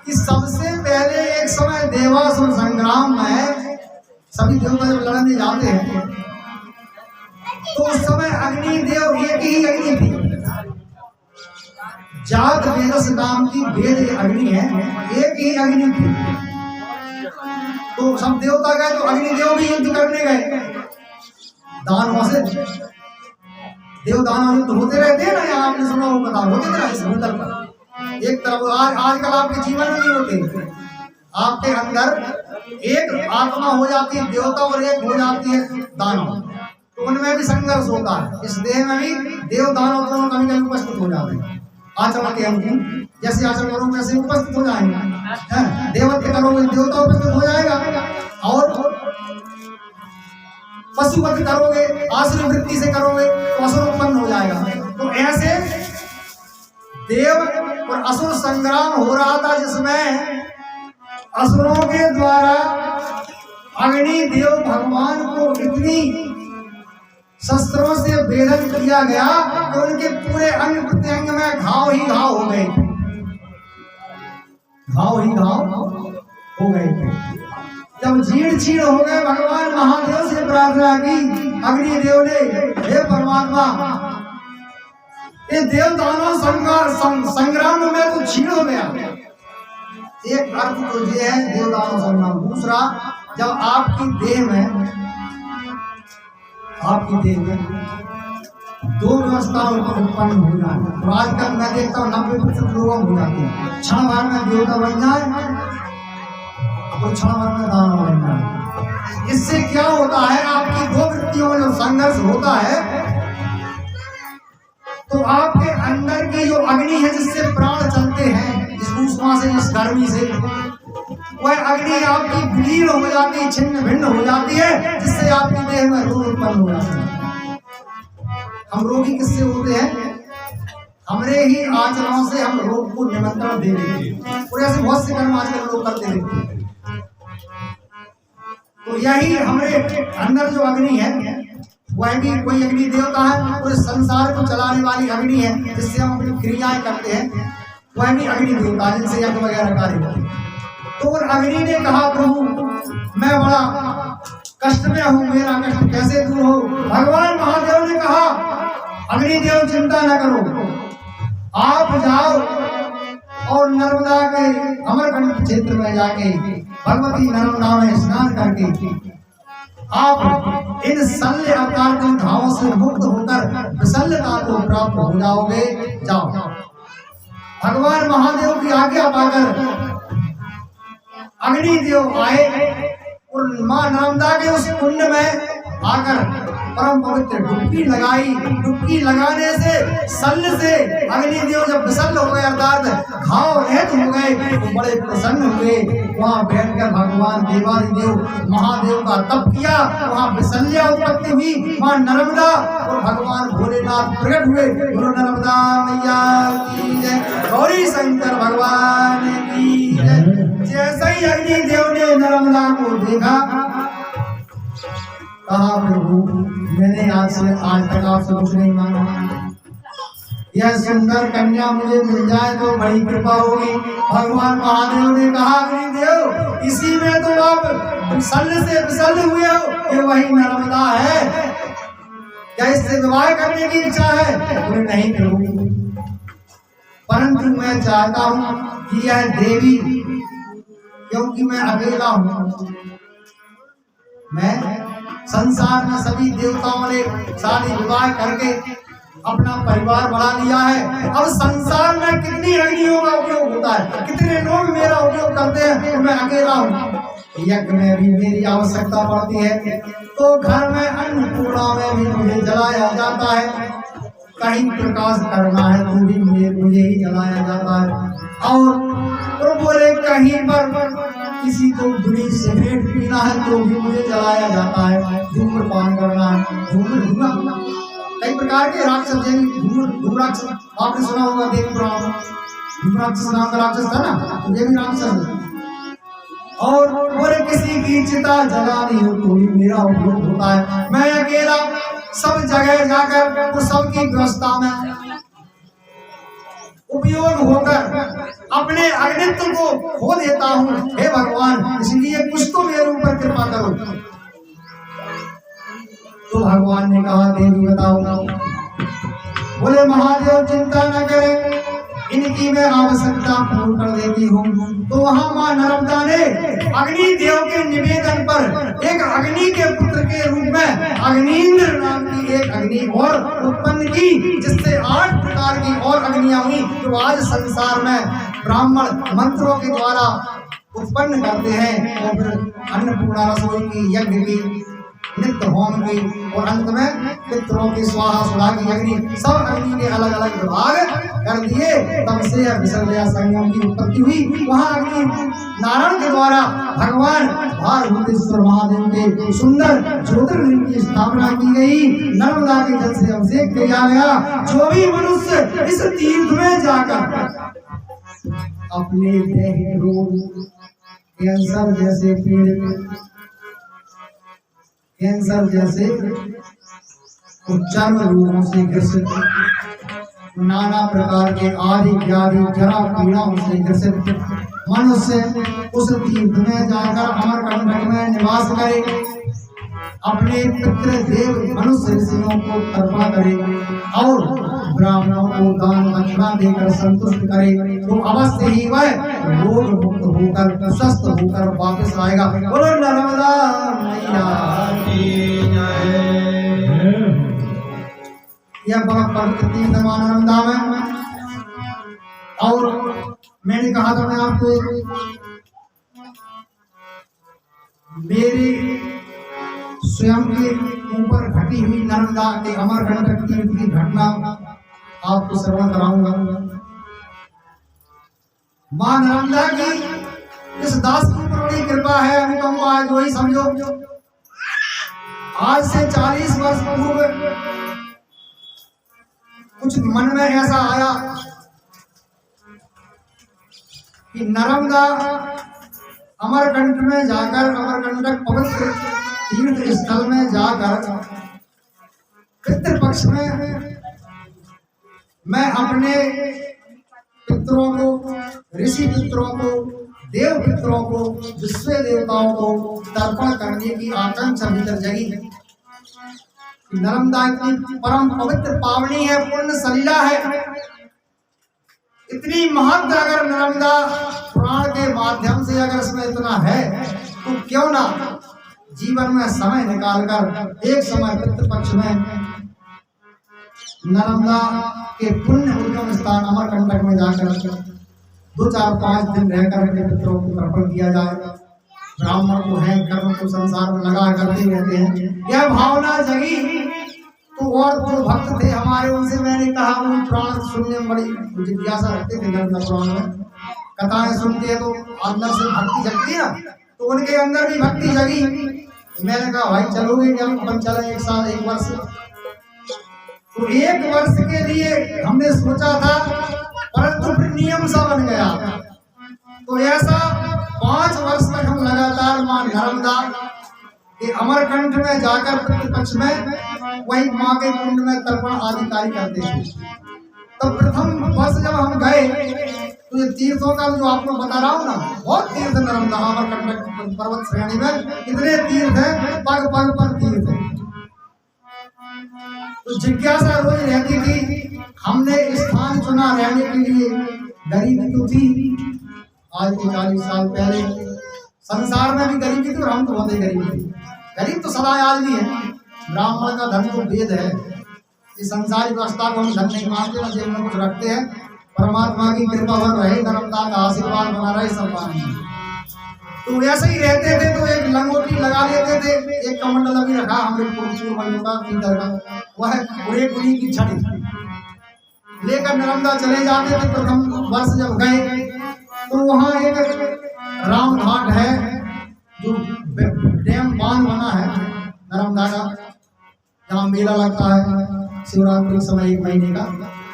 कि सबसे पहले एक समय देवासुर संग्राम में सभी देवता जब लड़ने जाते हैं तो उस समय अग्निदेव एक ही अग्नि थी, जात वेदस नाम की वेद अग्नि है, एक ही अग्नि थी। तो सब देवता गए तो अग्निदेव भी युद्ध करने गए दानवों से। देव दानव युद्ध होते रहते हैं ना, यहाँ आपने सुना हो, पता होते थे ना इस भूतल पर। एक तरफ आजकल आपके जीवन में नहीं होते, आपके अंदर एक आत्मा हो जाती है देवता और एक हो जाती है दानव, तो उनमें भी संघर्ष होता है। इस देह में भी देव दानव दोनों कभी कभी उपस्थित हो जाते हैं। आचरण के अनुकूल जैसे आचरण करोगे वैसे उपस्थित हो जाएंगे, देवत्व करोगे देवता उपस्थित हो जाएगा, और पशुपति करोगे, आसुर वृत्ति से करोगे तो असुर उत्पन्न हो जाएगा। तो ऐसे देव और असुर संग्राम हो रहा था, जिसमें असुरों के द्वारा अग्नि देव भगवान को इतनी शस्त्रों से भेदन किया गया कि उनके पूरे अंग प्रत्यंग में घाव ही घाव हो गए थे, घाव ही घाव हो गए थे। जब जीर्ण चीर्ण हो गए, भगवान महादेव से प्रार्थना की अग्निदेव ने, हे परमात्मा, ये देव दानव संग्राम में तो छीण हो गया। एक अर्थ तो ये है देव दानव संग्राम। दूसरा, जब आपकी देह में दो व्यवस्थाओं उत्पन्न हो जाए, तो आजकल मैं देखता हूँ 90% लोगों हो जाती है, क्षण भर में देवता बन जाए तो क्षण भर में दानव बन जाए। इससे क्या होता है, आपकी दो वृत्तियों में जो संघर्ष होता है, तो आपके अंदर की जो अग्नि है जिससे प्राण चलते हैं, जिस ऊष्मा से, जिस गर्मी से, वह अग्नि आपकी विलीन हो जाती है, छिन्न भिन्न हो जाती है, जिससे आपके देह में रोग उत्पन्न हो जाता है। हम रोगी किससे होते हैं? हमारे ही आचरणों से हम रोग को निमंत्रण दे देते हैं, और ऐसे बहुत से कर्म आजकल लोग करते रहते हैं। तो यही हमारे अंदर जो अग्नि है, वह भी कोई अग्नि देवता है, पूरे संसार को चलाने वाली अग्नि है, जिससे हम अपनी क्रियाएं करते हैं, वह भी अग्नि देवता है, जिनसे यज्ञ वगैरह कार्य होते हैं। तो अग्नि ने कहा, प्रभु मैं बड़ा कष्ट में हूँ, मेरा कष्ट कैसे दूर हो? भगवान महादेव ने कहा, अग्निदेव चिंता न करो, आप जाओ और नर्मदा के अमरकंटक क्षेत्र में जाके भगवती नर्मदा में स्नान करके आप इन शल्य अवतार के घावों से मुक्त होकर विशल्यता को प्राप्त हो जाओगे। जाओ। भगवान महादेव की आज्ञा पाकर अग्निदेव आए और मां नर्मदा के उस कुंड में आकर परम पवित्र डुबकी लगाई। डुबकी लगाने से शल्य से अग्निदेव जब विशल्य हो गए, अर्थात घाव रहित हो गए, तो बड़े प्रसन्न हुए। वहां बैठकर भगवान देवादिदेव महादेव का तप किया, वहां विशल्या उत्पत्ति हुई, मां नर्मदा और भगवान भोलेनाथ प्रकट हुए। गुरु नर्मदा मैया की जय, गौरी शंकर भगवान की जय। जैसे ही अग्निदेव ने नर्मदा को देखा, कहा, प्रभु मैंने आज तक आपसे कुछ नहीं मांगा, यह सुंदर कन्या मुझे मिल जाए तो बड़ी कृपा होगी। भगवान महादेव ने कहा, अग्निदेव इसी में तो आप शल्य से विशल्य हुए हो, ये वही नर्मदा है, क्या इससे विवाह करने की इच्छा है? बोले नहीं प्रभु, परंतु मैं चाहता हूँ कि यह देवी, क्योंकि मैं अकेला हूँ, मैं संसार में सभी देवताओं ने शादी विवाह करके अपना परिवार बढ़ा लिया है। अब संसार में कितनी अग्नियों का उपयोग होता है, कितने लोग मेरा उपयोग करते हैं, तो मैं अकेला हूँ। यज्ञ में भी मेरी आवश्यकता पड़ती है, तो घर में अन्नपूर्णा में भी मुझे जलाया जाता है। कहीं प्रकाश करना है तो भी मुझे ही जलाया जाता है। और बोले कहीं पर किसी को बुरी सिगरेट पीना है तो भी मुझे जलाया जाता है। धूम्रपान करना है, धूम्र कई प्रकार के राक्षस हैं। धूम्र राक्षस आपने सुना होगा, देव पुराण में धूम्र राक्षस नाम का राक्षस था ना, तो ये भी राक्षस है। और बोले किसी की चिता जलानी हो तो भी मेरा उपयोग होता है। मैं अकेला सब जगह जाकर वो सबकी व्यवस्था में उपयोग होकर अपने अग्नित्व को खो देता हूँ। हे भगवान, इसलिए कुछ तो मेरे ऊपर कृपा करो। तो भगवान ने कहा, देवी बताओ। बोले महादेव चिंता न करें, इनकी मैं आवश्यकता पूर्ण कर देती हूँ। तो वहाँ माँ नर्मदा ने अग्नि देव के निवेदन पर एक अग्नि के पुत्र के रूप में अग्निन्द्र नाम की एक अग्नि और उत्पन्न की, जिससे 8 प्रकार की और अग्नियां हुई जो आज संसार में ब्राह्मण मंत्रों के द्वारा उत्पन्न करते हैं। और फिर अन्नपूर्णा रसोई की, यज्ञ की, नित्य होम की, और अंत में पितरों की स्वाहा सुधा की अग्नि, सब अग्नि के अलग अलग विभाग कर दिए। तब से विसर्जया संगम की उत्पत्ति हुई। वहाँ अग्नि नारायण के द्वारा भगवान भारभूतेश्वर महादेव के सुंदर ज्योतिर्लिंग की स्थापना की गई। नर्मदा के जल से अभिषेक किया गया। जो भी मनुष्य इस तीर्थ में जाकर अपने दैहिक रोग, कैंसर जैसे पीड़ित, कैंसर जैसे चर्म रोगों से ग्रसित, नाना प्रकार के आदि व्याधि जरा पीड़ाओं से ग्रसित मनुष्य उस तीर्थ में जाकर अमरकंटक में निवास करे, अपने पितृ देव मनुष्य ऋषियों को तर्पण करे और ब्राह्मणों को दान दक्षिणा देकर संतुष्ट करे, तो अवश्य ही वह रोग मुक्त होकर स्वस्थ होकर वापस आएगा। बोलो नर्मदा मैया की जय। यह बड़ा पवित्र तीर्थ है नर्मदा में। और मैंने कहा था, मैं आपको मेरी स्वयं के ऊपर घटी हुई नर्मदा के अमरकंटक तीर्थ की घटना आपको श्रवण कराऊंगा। मां नर्मदा की इस दास की ऊपर बड़ी कृपा है, अनुकंपा है। जो ही समझो, आज से 40 वर्ष पूर्व कुछ मन में ऐसा आया कि नर्मदा अमरकंटक में जाकर, अमरकंटक पवित्र तीर्थ स्थल में जाकर पितृपक्ष में मैं अपने पितरों को, ऋषि पितरों को, देव पितरों को, विश्व देवताओं को तर्पण करने की आकांक्षा भीतर जगी। नर्मदा इतनी परम पवित्र पावनी है, पुण्य सलीला है, इतनी महत्व अगर नर्मदा पुराण के माध्यम से अगर इसमें इतना है, तो क्यों ना जीवन में समय निकालकर एक समय पितृपक्ष में नर्मदा के पुण्य उद्गम स्थान अमरकंटक में जाकर 2, 4, 5 दिन रहकर अपने पितरों को तर्पण किया जाए। ब्राह्मण को है, कर्म को संसार में लगा करते रहते हैं, यह भावना जगी। तो और जो भक्त थे हमारे, उनसे मैंने कहा, वो पुराण सुनने में बड़ी जिज्ञासा रखते थे। नर्मदा पुराण में कथाएं सुनते हैं तो अंदर से भक्ति जगती है, तो उनके अंदर भी भक्ति जगी। मैंने कहा, भाई चलोगे क्या? अपन चले एक साल, 1 वर्ष। तो 1 वर्ष के लिए हमने सोचा था, परंतु फिर नियम सा बन गया। तो ऐसा 5 वर्ष तक हम लगातार मां नर्मदा के अमरकंठ में जाकर पितृपक्ष में वही मां के कुंड में तर्पण आदि कार्य करते थे। तो प्रथम वर्ष जब हम गए, तो ये तीर्थों का जो आपको बता रहा हूँ ना, बहुत तीर्थ नर्मदा अमरकंटक पर्वत श्रेणी में इतने तीर्थ है, पग पग पर तीर्थ है। तो जिज्ञासा रोज रहती थी। हमने स्थान चुना रहने के लिए, गरीबी तो थी, आज के 40 साल पहले संसार में भी गरीबी थी और हम तो बहुत ही गरीब थे। गरीब तो सदा आज भी है, ब्राह्मण का धन तो वेद है। इस संसारी व्यवस्था को हम धन नहीं मानते, ना जेब में कुछ रखते हैं। परमात्मा की कृपा बन रहे, नर्मदा का आशीर्वाद बना रहे सब पानी। तो ऐसे ही रहते थे, तो एक लंगोटी लगा लेते थे, एक कमंडल अभी रखा हमने भाइयों का भीतर का, वह और एक उन्हीं की छड़ी लेकर नर्मदा चले जाते थे। प्रथम वर्ष जब गए तो वहाँ एक राम घाट है, जो डैम बांध बना है नर्मदा का, जहाँ मेला लगता है शिवरात्रि के समय 1 महीने का।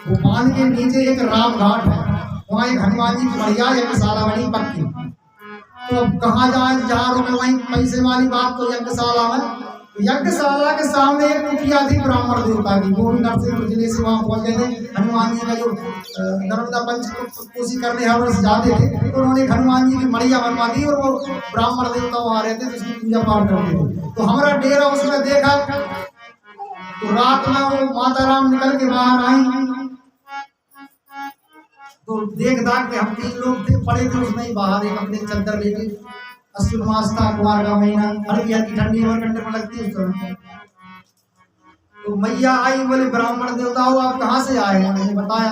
वो बांध के नीचे एक राम घाट है, वहाँ एक हनुमान जी की बढ़िया यज्ञशाला बनी पक्की। तो अब कहाँ जाए, जहाँ रुके वहीं पैसे वाली बात, तो यज्ञशाला में, यज्ञशाला के सामने एक कुटिया थी ब्राह्मण देवता की, वो भी नरसिंहपुर जिले से वहाँ पहुंच गए थे। हनुमान जी का जो नर्मदा पंचकोशी करने हर वर्ष जाते थे, तो उन्होंने हनुमान जी की मड़िया बनवा दी और वो ब्राह्मण देवता वहाँ रहते थे, उसकी पूजा पाठ करते थे। तो हमारा डेरा उसमें देखा, तो रात में वो माता राम निकल के बाहर आई, तो देख दाख के हम 3 लोग थे, पड़े थे उसमें ही बाहर, एक अपने चद्दर लेके। अश्विन मास था, कुमार का महीना, हल्की हल्की ठंडी अमरकंटक में लगती है उस समय। तो मैया आई, बोले ब्राह्मण देवता हो, आप कहाँ से आए? मैंने बताया।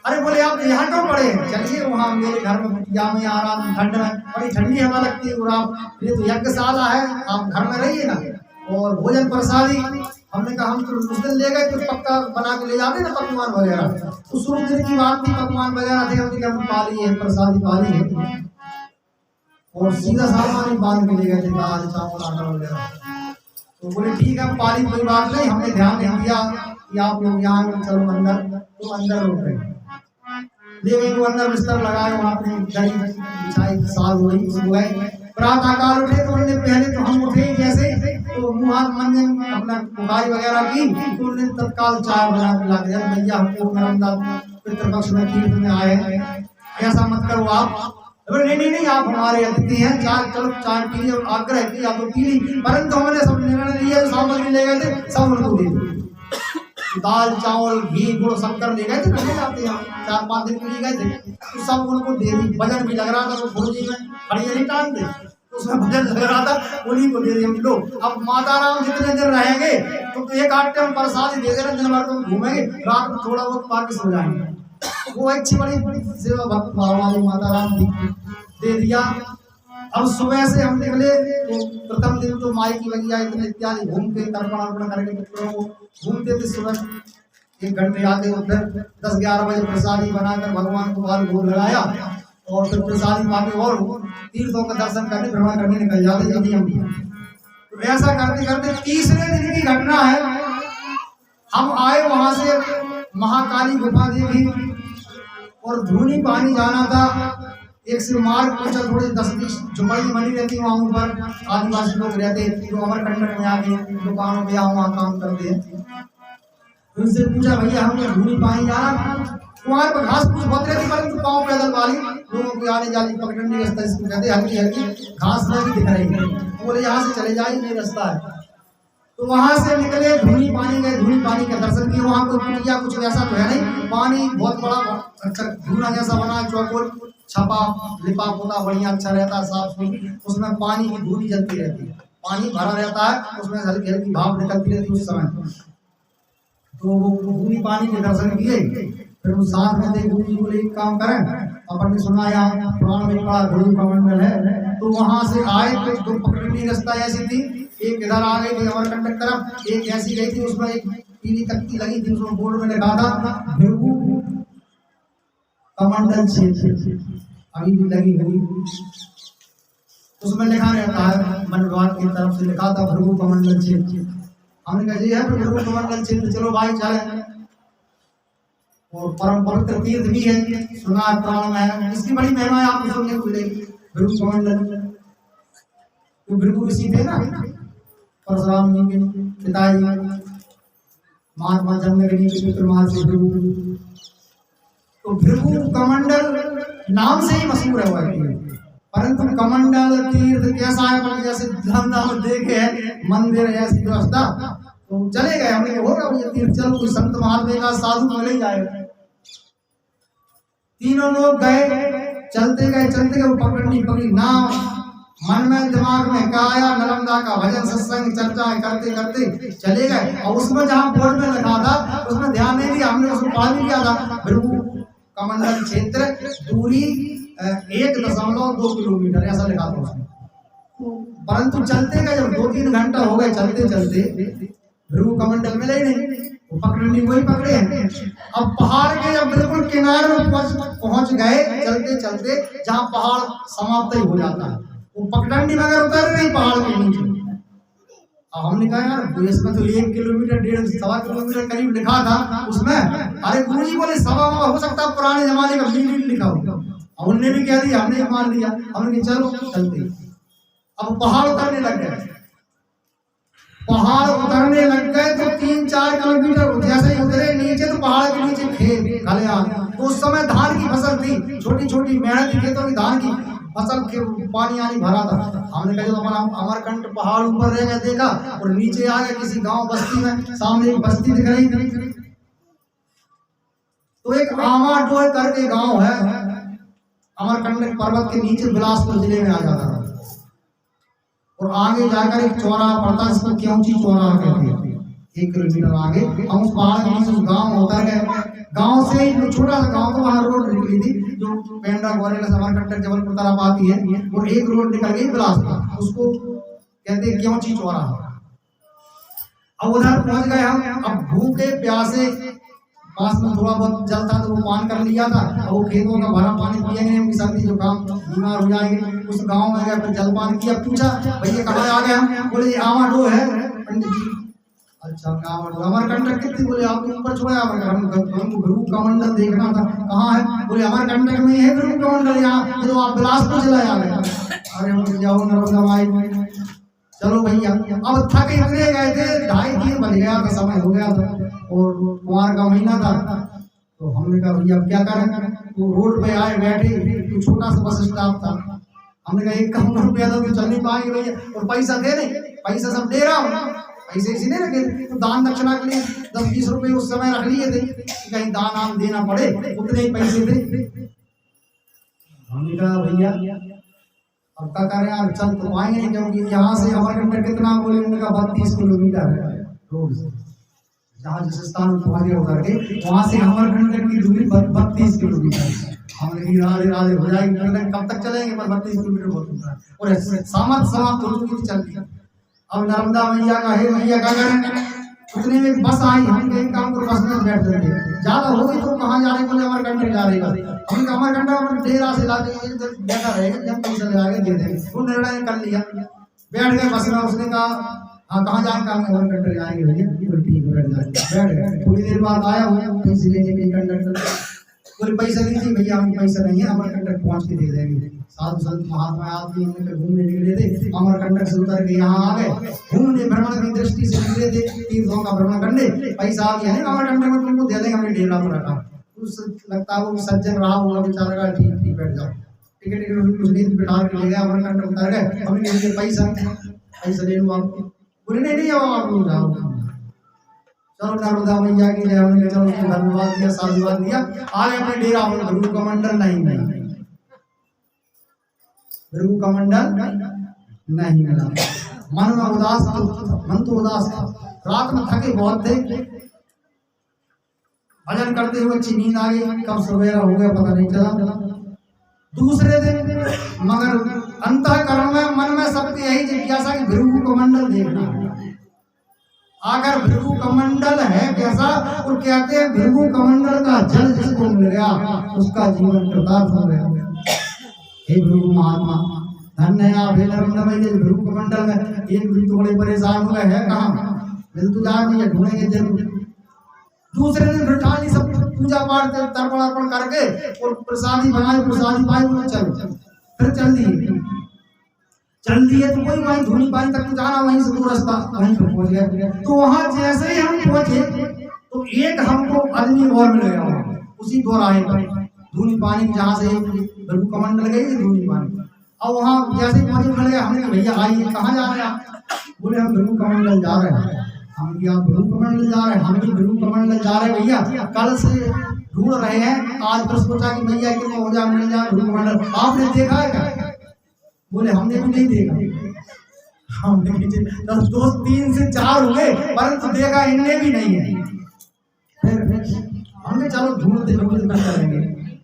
अरे बोले आप यहाँ क्यों पड़े? चलिए वहाँ मेरे घर में कुटिया में आराम, ठंड में बड़ी ठंडी हवा लगती है, और आप, ये तो यज्ञशाला है, आप घर में रहिए ना, और भोजन प्रसादी। हमने कहा हम तो उस दिन ले गए, तो पक्का बना के ले जाते ना पकवान वगैरह, तो शुरू दिन की बात थी, पकवान वगैरह थे, हमने कहा पाली है, प्रसादी पाली है, और सीधा सामान ही बांध के ले गए थे, दाल चावल आटा वगैरह। तो बोले ठीक है पाली, कोई बात नहीं, हमने ध्यान नहीं दिया कि आप लोग यहाँ चलो अंदर, तो अंदर रुक गए, ले गए वो अंदर, बिस्तर लगाए, वहाँ अपनी दरी बिछाई, साल हो रही, सो गए। प्रातः काल उठे तो उन्होंने, पहले तो हम उठे जैसे, तो मुँह हाथ मंजन अपना पुकारी वगैरह की, तो उन्होंने तत्काल चाय बना के ला दिया, भैया हमको नर्मदा पितृपक्ष में तीर्थ में आए हैं, ऐसा मत करो आप। नहीं नहीं, आप हमारे अतिथि हैं, चाय चलो चाय पी ली, और आग्रह किया तो पी ली, परंतु हमने सब निर्णय लिया, सामग्री ले गए थे सब उनको दे दी, दाल चावल घी गुड़ शक्कर ले गए थे, ले जाते हैं 4-5 दिन के लिए गए थे, तो सब उनको दे दी। वजन भी लग रहा था, वो फौजी में खड़ी नहीं टांग दे, उसमें वजन लग रहा था, उन्हीं को दे दी हम लोग। अब माता राम जितने दिन रहेंगे तो एक 8 टाइम प्रसाद दे देना, दिन भर तो घूमेंगे, रात में थोड़ा बहुत पाके सो जाएंगे। वो अच्छी बड़ी सेवा भक्त भाव वाली माता राम दे दिया। अब सुबह से हम निकले, तो प्रथम दिन तो माई की बगिया इतने इत्यादि घूम के तर्पण अर्पण करके पुत्रों को घूमते थे। सुबह 1 घंटे आते उधर 10-11 बजे प्रसादी बनाकर भगवान को बाल भोग लगाया, और फिर प्रसादी पाके और तीर्थों का दर्शन करने भ्रमण करने निकल जाते जल्दी हम। तो ऐसा करते करते तीसरे दिन की घटना है, हम आए वहां से महाकाली गुफा देखी, और धूनी पानी जाना था, एक से मार्ग पूछा, थोड़ी 10-20 झुपड़ी बनी रहती वहाँ ऊपर, आदिवासी लोग रहते जो अमरकंटक में आके दुकानों पे वहाँ काम करते हैं। उनसे पूछा भैया हमें धूनी पानी जाना, वहाँ पर घास फूस बहुत रहती, परंतु पाँव पैदल वाली लोगों की आने जाने पकड़ने रास्ता, इसको कहते हल्की हल्की घास में भी दिख रही है। बोले यहाँ से चले जाइए, ये रास्ता है। तो वहां से निकले, धूनी पानी गए, धूनी पानी का दर्शन किए। वहां कोई कुटिया कुछ वैसा तो है नहीं, पानी बहुत बड़ा अच्छा धूना जैसा बना, चौकोर छपा लिपा पोता बढ़िया अच्छा रहता, साफ सुथरा, उसमें पानी की धूनी जलती रहती है, पानी भरा रहता है, उसमें हल्की हल्की भाप निकलती रहती है उस समय। तो वो धूनी पानी के दर्शन किए, फिर उस साथ में थे गुरु जी बोले एक काम करें, अपन ने सुना यहाँ पुराण में बड़ा गुरु का मंडल है, तो वहां से आए तो 2 पकड़नी रास्ता ऐसी थी, एक इधर आ गई थी अमरकंटक तरफ, एक ऐसी गई थी, उसमें एक पीली तख्ती लगी थी, उसमें बोर्ड में लिखा था भृगु कमंडल क्षेत्र, अभी भी लगी हुई, उसमें लिखा रहता है मन विभाग की तरफ से लिखा था भृगु कमंडल क्षेत्र। हमने कहा जी है भृगु कमंडल क्षेत्र, चलो भाई चले। और परम पवित्र तीर्थ भी है, सुना है पुराण में है, इसकी बड़ी महिमा है, आपको सुनने को मिलेगी। भृगु कमंडल, तो भृगु ऋषि थे ना परशुराम जी के पिताजी, महात्मा जमदग्नि के पुत्र महर्षि भृगु, तो भृगु कमंडल नाम से ही मशहूर है वह, परंतु कमंडल तीर्थ कैसा है, पर जैसे धाम देखे है मंदिर ऐसी व्यवस्था, तो चले गए। हमने होगा ये तीर्थ, चलो कोई संत महात्मा का साधु मिल ही जाएगा। तीनों लोग गए, चलते गए पकड़ी नाव, मन में दिमाग में क्या आया, नर्मदा का भजन सत्संग चर्चा करते करते चले गए। और उसमें जहाँ बोर्ड में लिखा था उसमें ध्यान नहीं दिया, हमने उसको पालन किया था भृगु कमंडल क्षेत्र, दूरी 1.2 किलोमीटर ऐसा लिखा था उसमें। परंतु चलते का जब 2-3 घंटा हो गए चलते चलते, भृगु कमंडल मिले ही नहीं, वो पकड़नी वही पकड़े हैं। अब पहाड़ के जब बिल्कुल किनारे पहुंच गए चलते चलते, जहाँ पहाड़ समाप्त ही हो जाता है, वो पगडंडी मगर उतर नहीं पहाड़ के नीचे। अब हमने कहा यार इसमें तो 1 किलोमीटर 1.5-1.25 किलोमीटर करीब लिखा था उसमें। अरे गुरुजी बोले सवा हो सकता है पुराने जमाने का मील लिखा हो। उनने भी कह दिया, हमने मान लिया, हमने चलो चलते। अब पहाड़ उतरने लग गए, पहाड़ उतरने लग गए तो 3-4 किलोमीटर जैसे ही उतरे नीचे तो पहाड़ के नीचे खेत खलिहान। तो उस समय धान की फसल थी, छोटी छोटी मेहनती खेतों की धान की फसल के पानी आनी भरा था। हमने कहा तो अपन अमरकंट पहाड़ ऊपर रह गए, देखा और नीचे आ गए किसी गांव बस्ती में, सामने एक बस्ती दिख रही थी। तो एक आमाडोह करके गांव है, अमरकंटक पर्वत के नीचे बिलासपुर जिले में आ जाता है। और आगे जाकर एक चौराहा पड़ता है जिसको क्योंची चौराहा कहते हैं। 1 किलोमीटर आगे हम उस पहाड़ के नीचे उस गांव में उतर गए। गांव से एक छोटा सा गांव, तो वहाँ रोड निकली थी जो पेंड्रा ग्वालियर अमरकंटक जबलपुर तरफ आती है, और एक रोड निकल गई बिलासपुर, उसको कहते हैं क्योंची चौराहा। अब उधर पहुंच गए हम। अब भूखे प्यासे, पास में थोड़ा बहुत जल था तो वो पान कर लिया था। अब वो खेतों का भरा पानी पिएंगे, उनकी सर्दी जुकाम बीमार हो जाएंगे। उस गांव में गए, फिर जलपान किया। पूछा भैया कहाँ आ गए हम? बोले आमाडोह है पंडित जी। अच्छा आमाडोह, अमरकंटक कितनी? बोले आपको ऊपर छोड़ा, हमको भृगु कमंडल देखना था। कहाँ है? बोले अमरकंटक में है भृगु कमंडल, यहाँ तो आप बिलासपुर चला आ गए। अरे हम जाओ नर्मदा माई, चलो भैया। अब थक इतने गए थे, 2:30-3 बज गया था, समय हो गया था और कुमार का महीना था। तो हमने कहा भैया अब क्या करें? तो रोड पे आए, बैठे, तो छोटा सा बस स्टॉप था। हमने कहा 1 करोड़ रुपया तो चल नहीं पाएंगे भैया, और पैसा दे नहीं, पैसा सब दे रहा हूँ, पैसे इसी नहीं रखे। तो दान दक्षिणा के लिए 10-20 रुपये उस समय रख लिए थे, कहीं दान आम देना पड़े, उतने ही पैसे थे। हमने कहा भैया अब क्या करें यार, चल तो आएंगे नहीं, क्योंकि यहाँ से अमरकंटक कितना? बोले उनका 32 किलोमीटर है रोड से। जहाँ जिस स्थान पर पहुंचे होकर के, वहां से अमरकंटक की दूरी 32 किलोमीटर। हमने राधे राधे हो जाएगी, कब तक चलेंगे? पर 32 किलोमीटर बहुत होता है, और सामर्थ समाप्त हो चुकी थी चलती। अब नर्मदा मैया का है, मैया क्या करें? उतने में बस आई, हम कहीं काम को बस में बैठ जाएंगे। ज्यादा होगी तो कहाँ जा रहे? बोले अमरकंटक जा रहे। हमने अमरकंटक डेरा से लाके बैठा रहेगा, जब पैसा लगा के दे देंगे। वो निर्णय कर लिया, बैठ गए बस में। उसने कहा हाँ कहाँ जाएंगे? अमरकंटक जाएंगे भैया। ठीक है, बैठ गए। थोड़ी देर बाद आया हूँ पैसे लेने के कंडक्टर, बोले पैसा दीजिए भैया। हम पैसा नहीं है, अमरकंटक पहुँच के दे देंगे। साधु संत महात्मा आदमी घूमने निकले थे, अमरकंटक से उतर के यहाँ आ गए। घूमने भ्रमण की दृष्टि से निकले थे, तीर्थों का भ्रमण करने। पैसा आ गया है अमरकंटक में, तुमको दे देंगे, हमने डेरा पर रखा। लगता है वो सज्जन रहा होगा बेचारा का, ठीक बैठ जाओ। टिकट कुछ नहीं बिठा के ले गए, अमरकंटक उतर गए। हमने ले पैसा ले लो आप। बोले नहीं आप लोग जाओ। चलो नर्मदा मैया की जय। हमने चलो धन्यवाद दिया, साधुवाद दिया, आगे अपने डेरा पर। भृगु कमंडल नहीं मिला, भृगु कमंडल नहीं मिला। मन में उदास, मन तो उदास था। रात में थके बहुत थे, भजन करते हुए अच्छी नींद आ गई। कब सवेरा हो गया पता नहीं चला। दूसरे दिन मगर अंतःकरण में, मन में सबकी यही जिज्ञासा कि भृगु कमंडल देखना है। अगर भृगु कमंडल है कैसा? और कहते हैं भृगु कमंडल का जल जिसको मिल गया उसका जीवन कृतार्थ हो गया। हे भृगु महात्मा, धन्य है आप। भृगु कमंडल में एक भी तो बड़े परेशान हुए हैं, कहाँ मिल तो जाए, ढूंढेंगे जरूर। दूसरे दिन बिठाली, सब पूजा पाठ तर्पण करके और प्रसादी बनाए, प्रसादी पाई, फिर चल दिए। तो कोई वहीं धूनी पानी तक जाना, वहीं से 2 रास्ता, वहीं पर पहुंच गए। तो वहां जैसे ही हम पहुंचे तो एक हमको आदमी और मिल गया उसी दोराहे पर, धूनी पानी जहाँ से भृगु कमंडल गई धूनी पानी। अब वहाँ जैसे पहुंचे मिल गया। हमने भैया आइए, कहाँ जा रहे हैं? बोले हम भृगु कमंडल जा रहे हैं। हम क्या भृगु कमंडल जा रहे हैं? हम भी भृगु कमंडल जा रहे हैं भैया, कल से ढूंढ रहे हैं। आज फिर सोचा कि भैया कि हो जाए, मिल जाए भृगु कमंडल। आपने देखा है क्या? बोले हमने भी नहीं देखा। हमने 2-3 से 4 हुए, परंतु देखा इनने भी नहीं है। फिर हमने चलो ढूंढते करेंगे।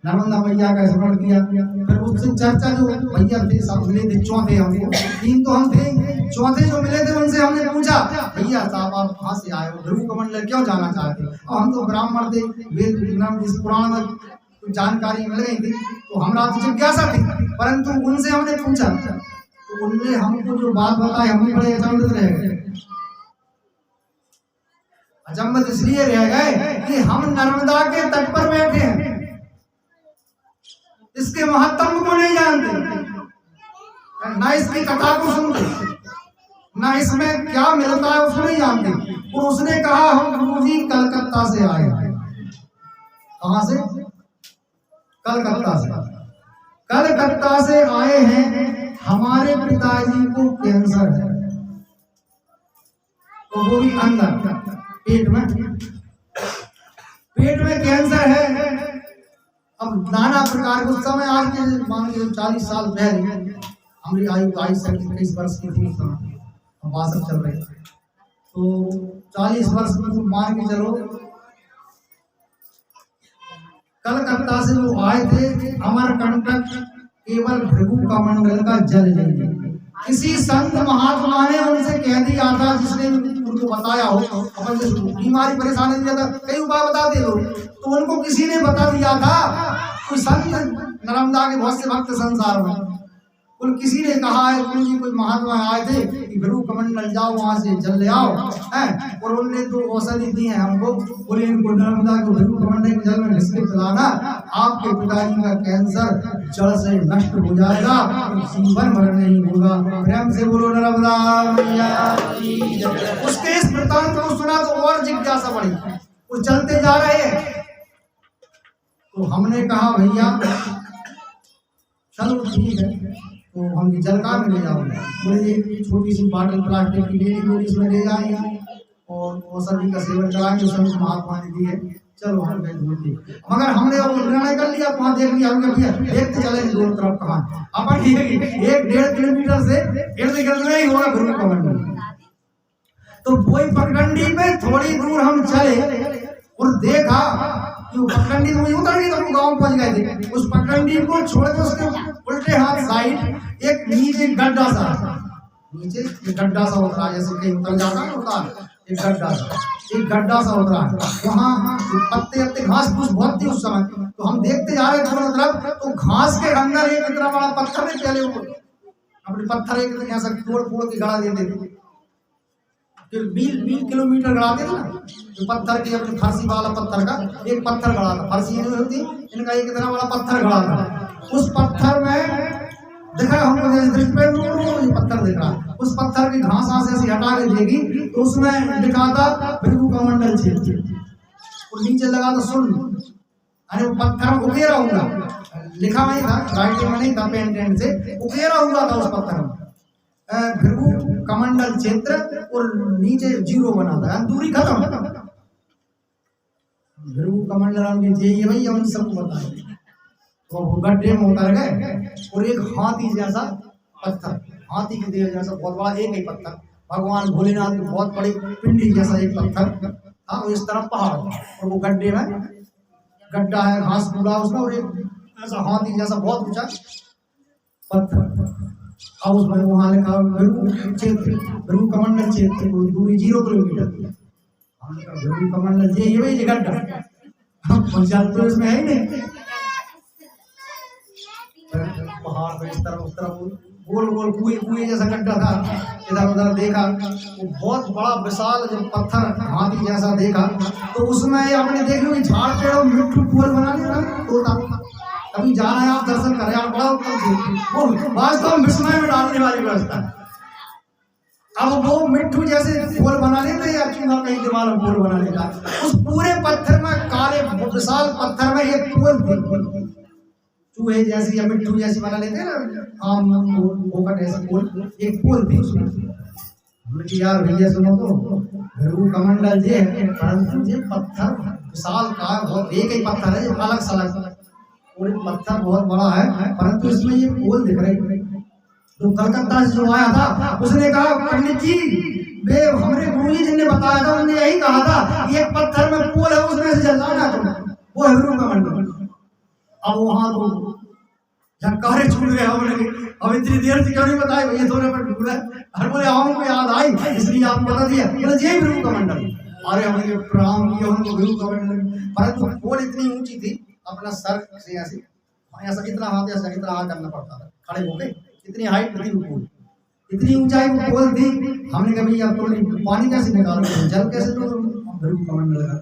नर्मदा मैया का स्मरण किया। फिर उससे चर्चा जो भैया थे सब मिले थे, चौथे हमको, 3 तो हम थे, चौथे जो मिले थे उनसे हमने पूछा भैया साहब आप कहाँ से आए हो, भृगु कमंडल क्यों जाना चाहते? और हम तो ब्राह्मण थे, वेद इस पुराण में कुछ जानकारी मिल गई थी तो हमारा तो जिज्ञासा थी, परंतु उनसे हमने पूछा तो उनने हमको जो बात बताई हम बड़े अचंभित रह गए। अचंभित इसलिए रह गए कि हम नर्मदा के तट पर बैठे हैं, इसके महत्व को नहीं जानते, ना इसकी कथा को सुनते, ना इसमें क्या मिलता है उसको नहीं जानते। और उसने कहा हम गुरुजी कलकत्ता से आए। कहां से? कलकत्ता से। कलकत्ता से आए हैं, हमारे पिताजी को कैंसर है, तो वो भी अंदर पेट में कैंसर है। अब नाना प्रकार के उस समय आज के मान के 40 साल पहले हमारी आयु 22 वर्ष की थी, उस समय 62 चल रही, तो 40 वर्ष में मान के चलो कलकत्ता से वो आए थे अमरकंटक केवल भृगु कमंडल का जल लेंगे। किसी संत महात्मा ने उनसे कह दिया था, जिसने उनको बताया हो, अपन जो बीमारी परेशानी दिया था, कई उपाय बताते लोग, तो उनको किसी ने बता दिया था। कोई संत नर्मदा के बहुत से भक्त संसार में, और किसी ने कहा है गुरु जी कोई महात्मा आए थे कि भृगु कमंडल जाओ वहां से जल ले आओ है, और उन्होंने तो औषधि दी है हमको, बोले इनको नर्मदा को भृगु कमंडल के जल में घिस के पिलाना, आपके पिताजी का कैंसर जड़ से नष्ट हो जाएगा, जीवन भर नहीं होगा। प्रेम से बोलो नर्मदा मैया की जय। उसके इस वृतांत को सुना तो और जिज्ञासा बढ़ी, वो चलते जा रहे हैं, तो हमने कहा भैया चलो ठीक है, तो हम जल का में ले जाओगे? बोले एक छोटी सी बोतल प्लास्टिक की ले ली, इसमें ले जाएंगे और औषधि का सेवन कराएंगे, संत महात्मा ने दी है, चलो हम गए ढूंढते। मगर हमने वो निर्णय कर लिया, वहाँ देख लिया, हमने भैया देखते चले दोनों तरफ कहाँ, अपन 1-1.5 किलोमीटर से इर्द गिर्द में ही होगा भृगु कमंडल। तो वही पगडंडी में थोड़ी दूर हम चले और देखा कि वो पगडंडी तो उतर गई, तो हम गाँव पहुंच गए थे। उस पगडंडी को छोड़ के उसके उल्टे हाथ साइड एक नीचे गड्ढा सा, नीचे एक गड्ढा सा उतरा, जैसे कहीं उतर जाता है होता एक गड्ढा सा उतरा, वहाँ पत्ते पत्ते घास फूस बहुत थी उस समय, तो हम देखते जा रहे थे दोनों तरफ, तो घास के अंदर एक इतना बड़ा पत्थर नहीं, पहले वो अपने पत्थर एक ऐसा तोड़ के गड़ा देते थे, 20 किलोमीटर गड़ाते थे ना, जो पत्थर की अपने फांसी वाला पत्थर का एक पत्थर गड़ा था, फांसी नहीं होती, इनका एक इतना बड़ा पत्थर गड़ा था। उस पत्थर में देखा हमको दृष्टि पे ये पत्थर दिख रहा, उस पत्थर की घास ऐसी हटा के देखी तो उसमें लिखा था भृगु कमंडल क्षेत्र, और नीचे लगा तो सुन, अरे वो पत्थर उकेरा हुआ, लिखा नहीं था, राइटिंग में नहीं था, पेन से उकेरा हुआ था उस पत्थर में भृगु कमंडल क्षेत्र, और नीचे 0 बना था, दूरी खत्म। भृगु कमंडल ये भैया उन सबको बताया, तो वो गड्ढे में उतर गए, और एक हाथी जैसा पत्थर, हाथी के देह जैसा बहुत बड़ा एक ही पत्थर, भगवान भोलेनाथ की बहुत बड़ी पिंडी जैसा एक पत्थर था, और इस तरफ पहाड़, और वो गड्ढे में गड्ढा है, घास पूरा उसमें, और एक ऐसा हाथी जैसा बहुत ऊंचा पत्थर, और उसमें वहां लिखा भृगु क्षेत्र, भृगु कमंडल क्षेत्र, दूरी 0 किलोमीटर। भृगु कमंडल ये वही गड्ढा, पंचायत तो इसमें है ही नहीं, पहाड़ पे इस तरफ उस तरफ गोल गोल कुएं जैसा गड्ढा था, इधर उधर देखा, वो बहुत बड़ा विशाल जो पत्थर हाथी जैसा देखा, तो उसमें आपने देख लो झाड़ पेड़ों मिट्टू पुल बना लिया तोता, कभी जाना है आप दर्शन करें, आप बड़ा वो वास्तव में विस्मय में डालने वाली व्यवस्था है। अब वो मिट्टू जैसे पुल बना लेते या चूहा कहीं दीवार में पुल बना लेता, उस पूरे पत्थर में काले विशाल पत्थर में एक पुल चूहे जैसी या मिट्टू जैसी बना लेते हैं ना, आम पोकट ऐसा पुल, एक पुल थी उसमें। हमने यार भैया सुनो तो भृगु कमंडल ये है, परंतु ये पत्थर विशाल का बहुत एक ही पत्थर है, अलग सलग, और पत्थर बहुत बड़ा है, परंतु इसमें ये पुल दिख रही। तो कलकत्ता से जो आया था उसने कहा पंडित जी वे हमारे गुरुजी जिनने बताया था, उन्होंने यही कहा था एक पत्थर में पुल है, उसमें से जल जाना तुम, वो है भृगु कमंडल। अब वहां तो झक्कारे छूट गए हमने, अब इतनी देर से क्यों नहीं बताए, ये थोड़े पर ढूंढा। हर बोले हमको याद आई इसलिए आपको बता दिया। बोले जय भृगु कमंडल। अरे हमने प्रणाम किया उनको भृगु कमंडल, परंतु पोल इतनी ऊंची थी, अपना सर से ऐसे ऐसा इतना हाथ ऐसा इतना हाथ करना पड़ता था खड़े होके, इतनी हाइट थी वो पोल, इतनी ऊंचाई वो पोल थी। हमने कहा भैया तो पानी कैसे निकालोगे, जल कैसे लो, भृगु कमंडल का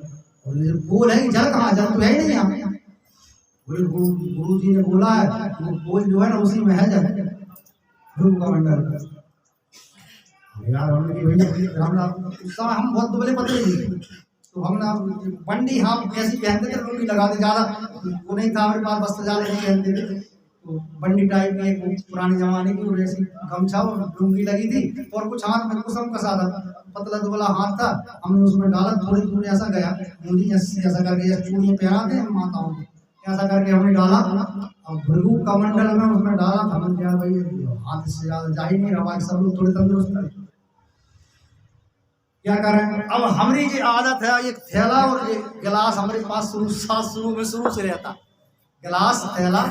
पोल है, जल कहाँ, जल तो है ही नहीं यहाँ। बोले गुरु जी ने बोला है वो पोल जो है ना उसी में है जल, भृगु कमंडल का। यार हमने कि भैया हम उस समय हम बहुत दुबले पतले थे, तो हम ना बंडी हाफ ऐसी पहनते थे, लुंगी लगाते, ज़्यादा वो नहीं था हमारे पास, वस्त्र ज़्यादा नहीं पहनते थे, तो बंडी टाइप की एक पुराने जमाने की और ऐसी गमछा और लुंगी लगी थी, और कुछ हाथ में कुसम कसा था, पतला दुबला हाथ था। हमने उसमें डाला, थोड़ी थोड़ी ऐसा गया, मुंडी ऐसा करके चूड़ियाँ पहनाते हैं माताओं को, ऐसा करके हमने डाला, और भृगु कमंडल में उसमें डाला था। हमने क्या भाई हाथ से ज़्यादा जा ही नहीं रहा, सब लोग थोड़े तंदुरुस्त क्या करें। अब हमारी जो आदत है, एक थैला और एक गिलास हमारे पास शुरू से रहता, गिलास थैला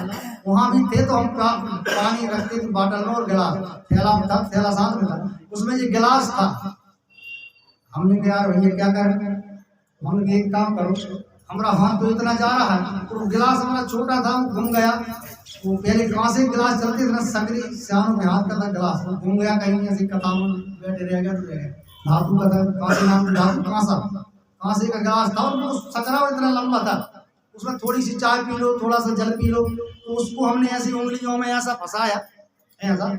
वहाँ भी थे, तो हम पानी रखते थे बाटल में, और गिलास थैला में था, थैला साथ में था, उसमें जो गिलास था। हमने कहा यार भैया क्या करें, हमने एक काम करो, हमारा हाथ तो इतना जा रहा है, तो गिलास हमारा छोटा था, घूम गया, वो पहले कांसे गिलास चलते थे ना, सकरी सियानों में हाथ का था, गिलास घूम गया कहीं ऐसी कथा में बैठे रह गया, तो रह गया। धातु का था, कांसे नाम धातु कांसे का गिलास था, और वो सकरा इतना लंबा था, उसमें थोड़ी सी चाय पी लो, थोड़ा सा जल पी लो, तो उसको हमने ऐसी उंगलियों में ऐसा फंसाया, ऐसा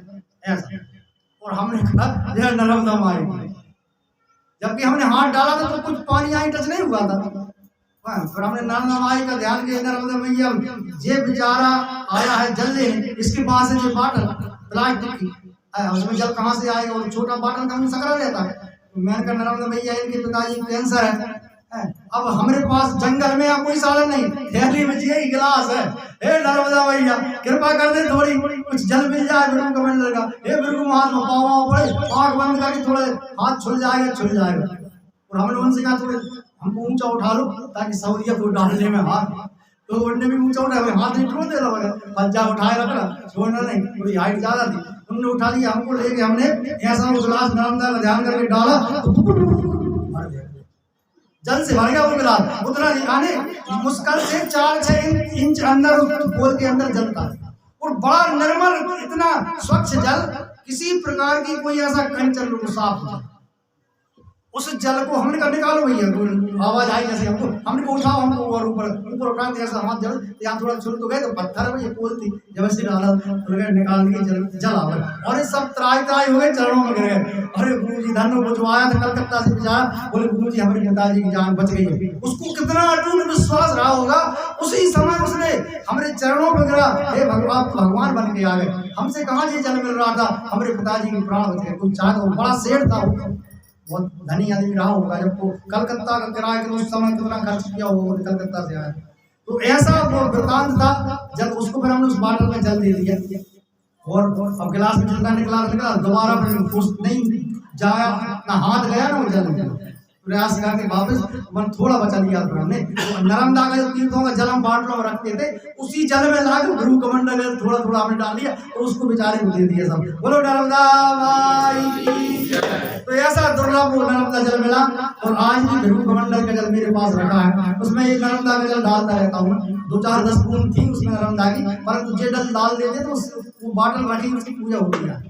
ऐसा, और हमने कहा यह नर्मदा माई। जबकि हमने हाथ डाला था तो कुछ पानी यहाँ टच नहीं हुआ था, फिर हमने नर्मदा माई का ध्यान किया, नर्मदा मैया ये बेचारा आया है जल लेने, इसके पास है जो बाटल प्लास्टिक की, उसमें जल कहाँ से आएगा, और छोटा बाटल का सकरा रहता है। मैंने कहा नर्मदा भैया इनके पिताजी को कैंसर है, अब हमारे पास जंगल में या कोई साधन नहीं, थैली में यही गिलास है, हे नर्मदा भैया कृपा कर दे, थोड़ी कुछ जल मिल जाए भृगु कमंडल का, हे भृगु महात्मा पाँव पड़े, आँख बंद करके थोड़े हाथ छुल जाएगा। और हमने उनसे कहा थोड़े हमको ऊंचा उठा लो ताकि सहूलियत हो डालने में हाथ, तो उन्होंने भी ऊंचा उठाया, हाथ नहीं छोड़ देता मगर पंजा उठाए रखना, छोड़ना नहीं, थोड़ी हाइट ज्यादा थी, उन्होंने उठा लिया, हमको लेके हमने ऐसा वो गिलास नर्मदा का ध्यान करके डाला, जल से भर गया वो गिलास, उतना आने मुश्किल से 4-6 इंच अंदर पोल के अंदर जल था, और बड़ा निर्मल इतना स्वच्छ जल, किसी प्रकार की कोई ऐसा कंचन साफ था। उस जल को हमने कहा निकालो भैया, आवाज आई जैसे हमको, हमने उठाओ, हमको और ऊपर उठा दिया, ऐसा हाथ जल यहाँ थोड़ा छुल तो गए, तो पत्थर है ये पोल थी, जब ऐसे डाला निकाल के जल आ गया, और ये सब त्राई हो गए, चरणों में गिर गए। अरे गुरु जी धन्य, वो जो आया था कलकत्ता से बेचारा, बोले गुरु जी हमारे पिताजी की जान बच गई है, उसको कितना अटूट विश्वास रहा होगा, उसी समय उसने हमारे चरणों में गिरा, हे भगवान भगवान बन के आ गए, हमसे कहाँ ये जल मिल रहा था, हमारे पिताजी के प्राण बच गए। कुछ चाहे तो बड़ा शेर था, बहुत धनी आदमी रहा होगा, जब वो कलकत्ता का किराया के उस समय कितना खर्च किया होगा, कलकत्ता से आया, तो ऐसा वो वृतांत था। जब उसको फिर हमने उस बाटल में जल दे दिया, और अब गिलास में जितना निकला दोबारा फिर नहीं जाया, ना हाथ गया ना वो जल निकला, प्रयास करके वापस मन थोड़ा बचा लिया। फिर हमने नर्मदा का जो तीर्थों का जल हम बाटलों में रखते थे, उसी जल में लाकर भृगु कमंडल थोड़ा थोड़ा हमने डाल दिया, और उसको बेचारे को दे दिया सब। बोलो नर्मदा माई की जय। तो ऐसा दुर्लभ वो नर्मदा जल मिला, और आज भी भृगु कमंडल का जल मेरे पास रखा है, उसमें एक नर्मदा का जल डालता रहता हूँ। 2-4-10 बूंद थी उसमें नर्मदा की, परंतु जे जल डाल देते तो वो बाटल रखी, उसकी पूजा होती है।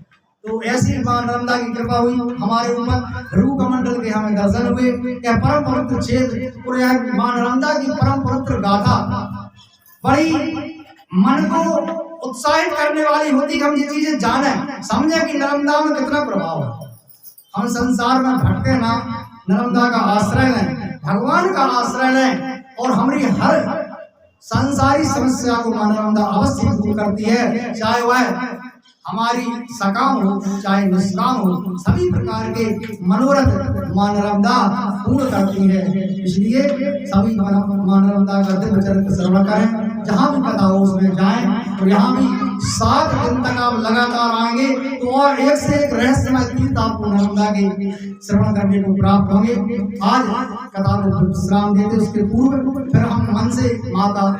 तो ऐसी मां नर्मदा की कृपा हुई हमारे ऊपर, भृगु कमंडल के हमें दर्शन हुए। यह परम पवित्र क्षेत्र और यह मां नर्मदा की परम पवित्र गाथा बड़ी मन को उत्साहित करने वाली होती, हम ये चीजें जाने समझे कि नर्मदा में कितना प्रभाव है। हम संसार में भटके ना, नर्मदा का आश्रय लें, भगवान का आश्रय लें, और हमारी हर संसारी समस्या को मां नर्मदा अवश्य दूर करती है, चाहे वह हमारी सकाम हो चाहे निष्काम हो, सभी प्रकार के मनोरथ मां नर्मदा पूर्ण करती है। इसलिए सभी मां नर्मदा का दिव्य चरित्र श्रवण करें, जहाँ भी कथा हो उसमें जाएं, और यहाँ भी 7 दिन तक आप लगातार आएंगे तो और एक से एक रहस्यमय तीर्थ आपको नर्मदा के श्रवण करने को प्राप्त होंगे। आज कथा को विश्राम देते उसके पूर्व फिर हम मन से माता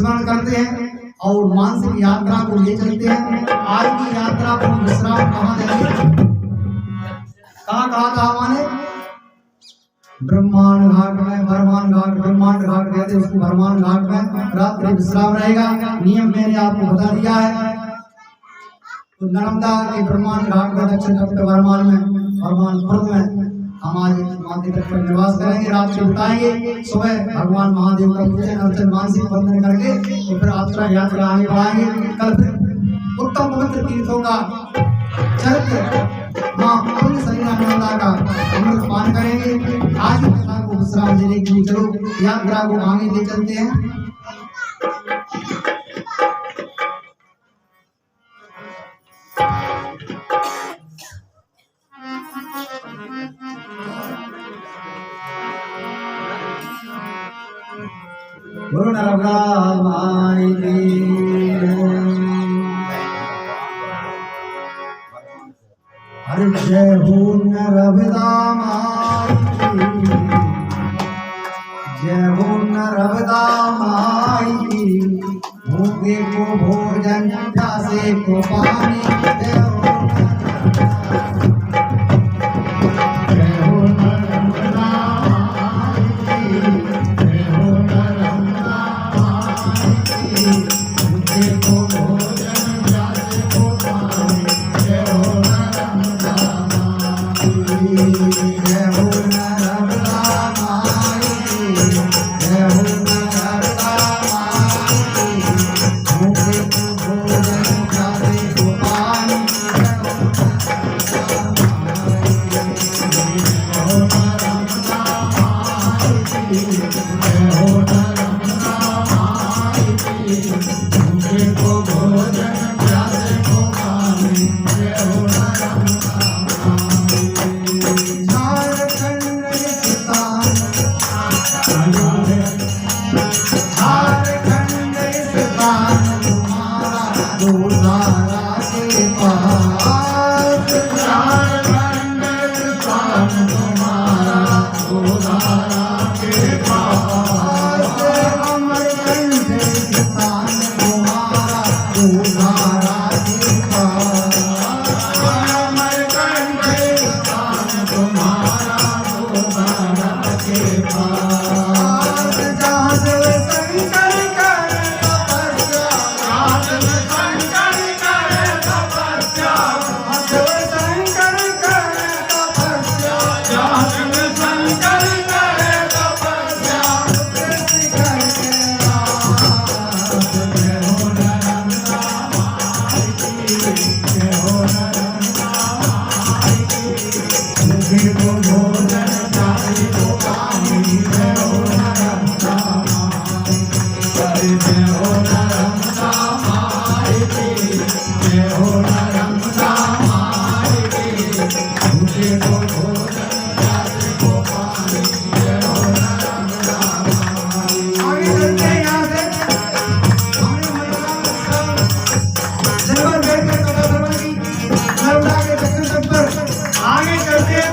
स्मरण करते हैं और मानसिक यात्रा को ले चलते हैं। आज की यात्रा को विश्राम कहाँ देंगे? कहाँ कहा था हमारे? ब्रह्मांड घाट में, ब्रह्मांड घाट, ब्रह्मांड घाट कहते हैं उसको, ब्रह्मांड घाट में रात्रि विश्राम रहेगा। नियम मैंने आपको बता दिया है। तो नर्मदा के ब्रह्मांड घाट में दक्षिण तट वर्मान में, वर्मान खुर्द में हम आज महादेव तट पर निवास करेंगे, रात को बिताएंगे। सुबह भगवान महादेव का पूजन अर्चन मानसिक वंदन करके तो फिर यात्रा आगे बढ़ाएंगे। कल फिर उत्तम पवित्र तीर्थों का चरित्र मां पुण्य सलीला नर्मदा का अमृत पान करेंगे। आज की कथा को विश्राम देने के लिए चलो यात्रा को आगे ले चलते हैं। गुरु नर्मदा माई की हरि जय हो नर्मदा माई की, जय हो नर्मदा माई की। भूखे को भोजन, प्यासे को पानी, जय हो आगे चलते हैं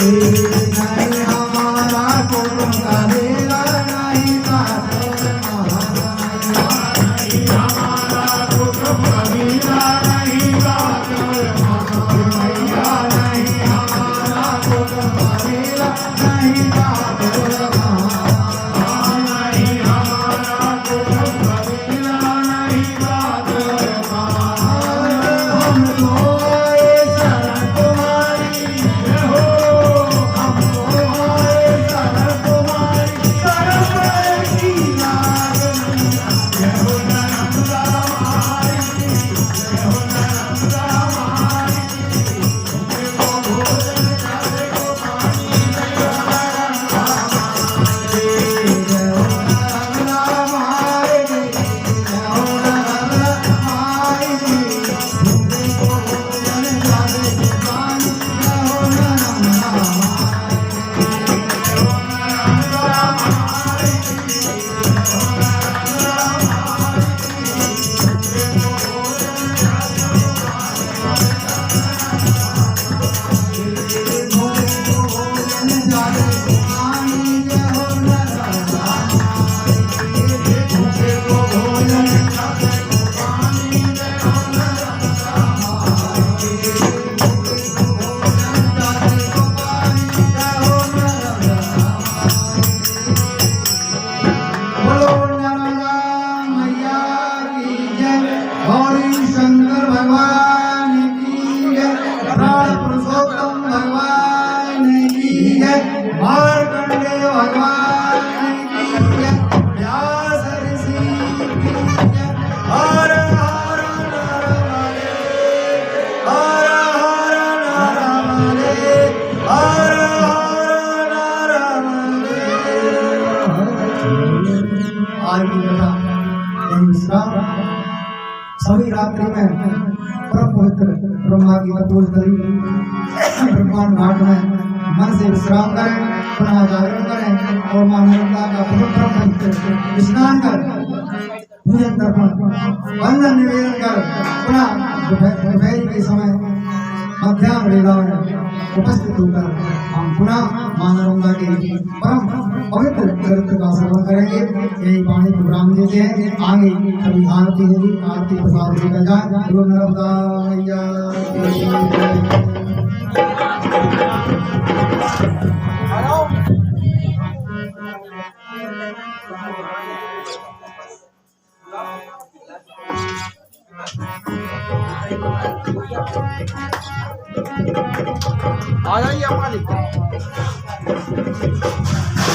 नहीं हमारा कुटुंब कबीरा नहीं ठाकुर महाराज। नहीं हमारा कुटुंब कबीरा नहीं ठाकुर मैया नहीं हमारा कुटुंब कबीरा नहीं ठाकुर महाराज। नहीं हमारा कुटुंब कबीरा नहीं ठाकुर हम तो आए शरण तुम्हारी हो हम तो आए शरण तुम्हारी शरण की लाज नहीं। जय हो नर्मदा माई जय हो नर्मदा माई तुमको भोजन करे को पानी जय हो नर्मदा माई की, जय हो नर्मदा माई की। तुमको भोजन करे को पानी, जय हो नर्मदा माई की। बोलो नर्मदा मैया की जय, गौरी शंकर भगवान की जय, प्राण पुरुषोत्तम भगवान की जय, मार्कंडेय भगवान की जय, व्यास ऋषि की जय। हर हर नरमदे, हर हर नरमदे, हर हर नरमदे। आज की कथा यही विश्राम। सभी रात्रि में परम पवित्र ब्रह्मा की तपोस्थली ब्रह्मांड घाट में मन से विश्राम करें, पुनः जागरण करें और मां नर्मदा का पवित्र स्नान कर पूजन तर्पण वंदन निवेदन कर पुनः दोपहर के समय मध्याह्न वेला में उपस्थित होकर हम पुनः मां नर्मदा के परम पवित्र चरित्र का श्रवण करेंगे। यही वाणी को विराम देते हैं। आगे कभी आरती होगी, आरती प्रसाद लेकर जाए। बोलो नर्मदा मैया की जय। आ जाइए मालिक।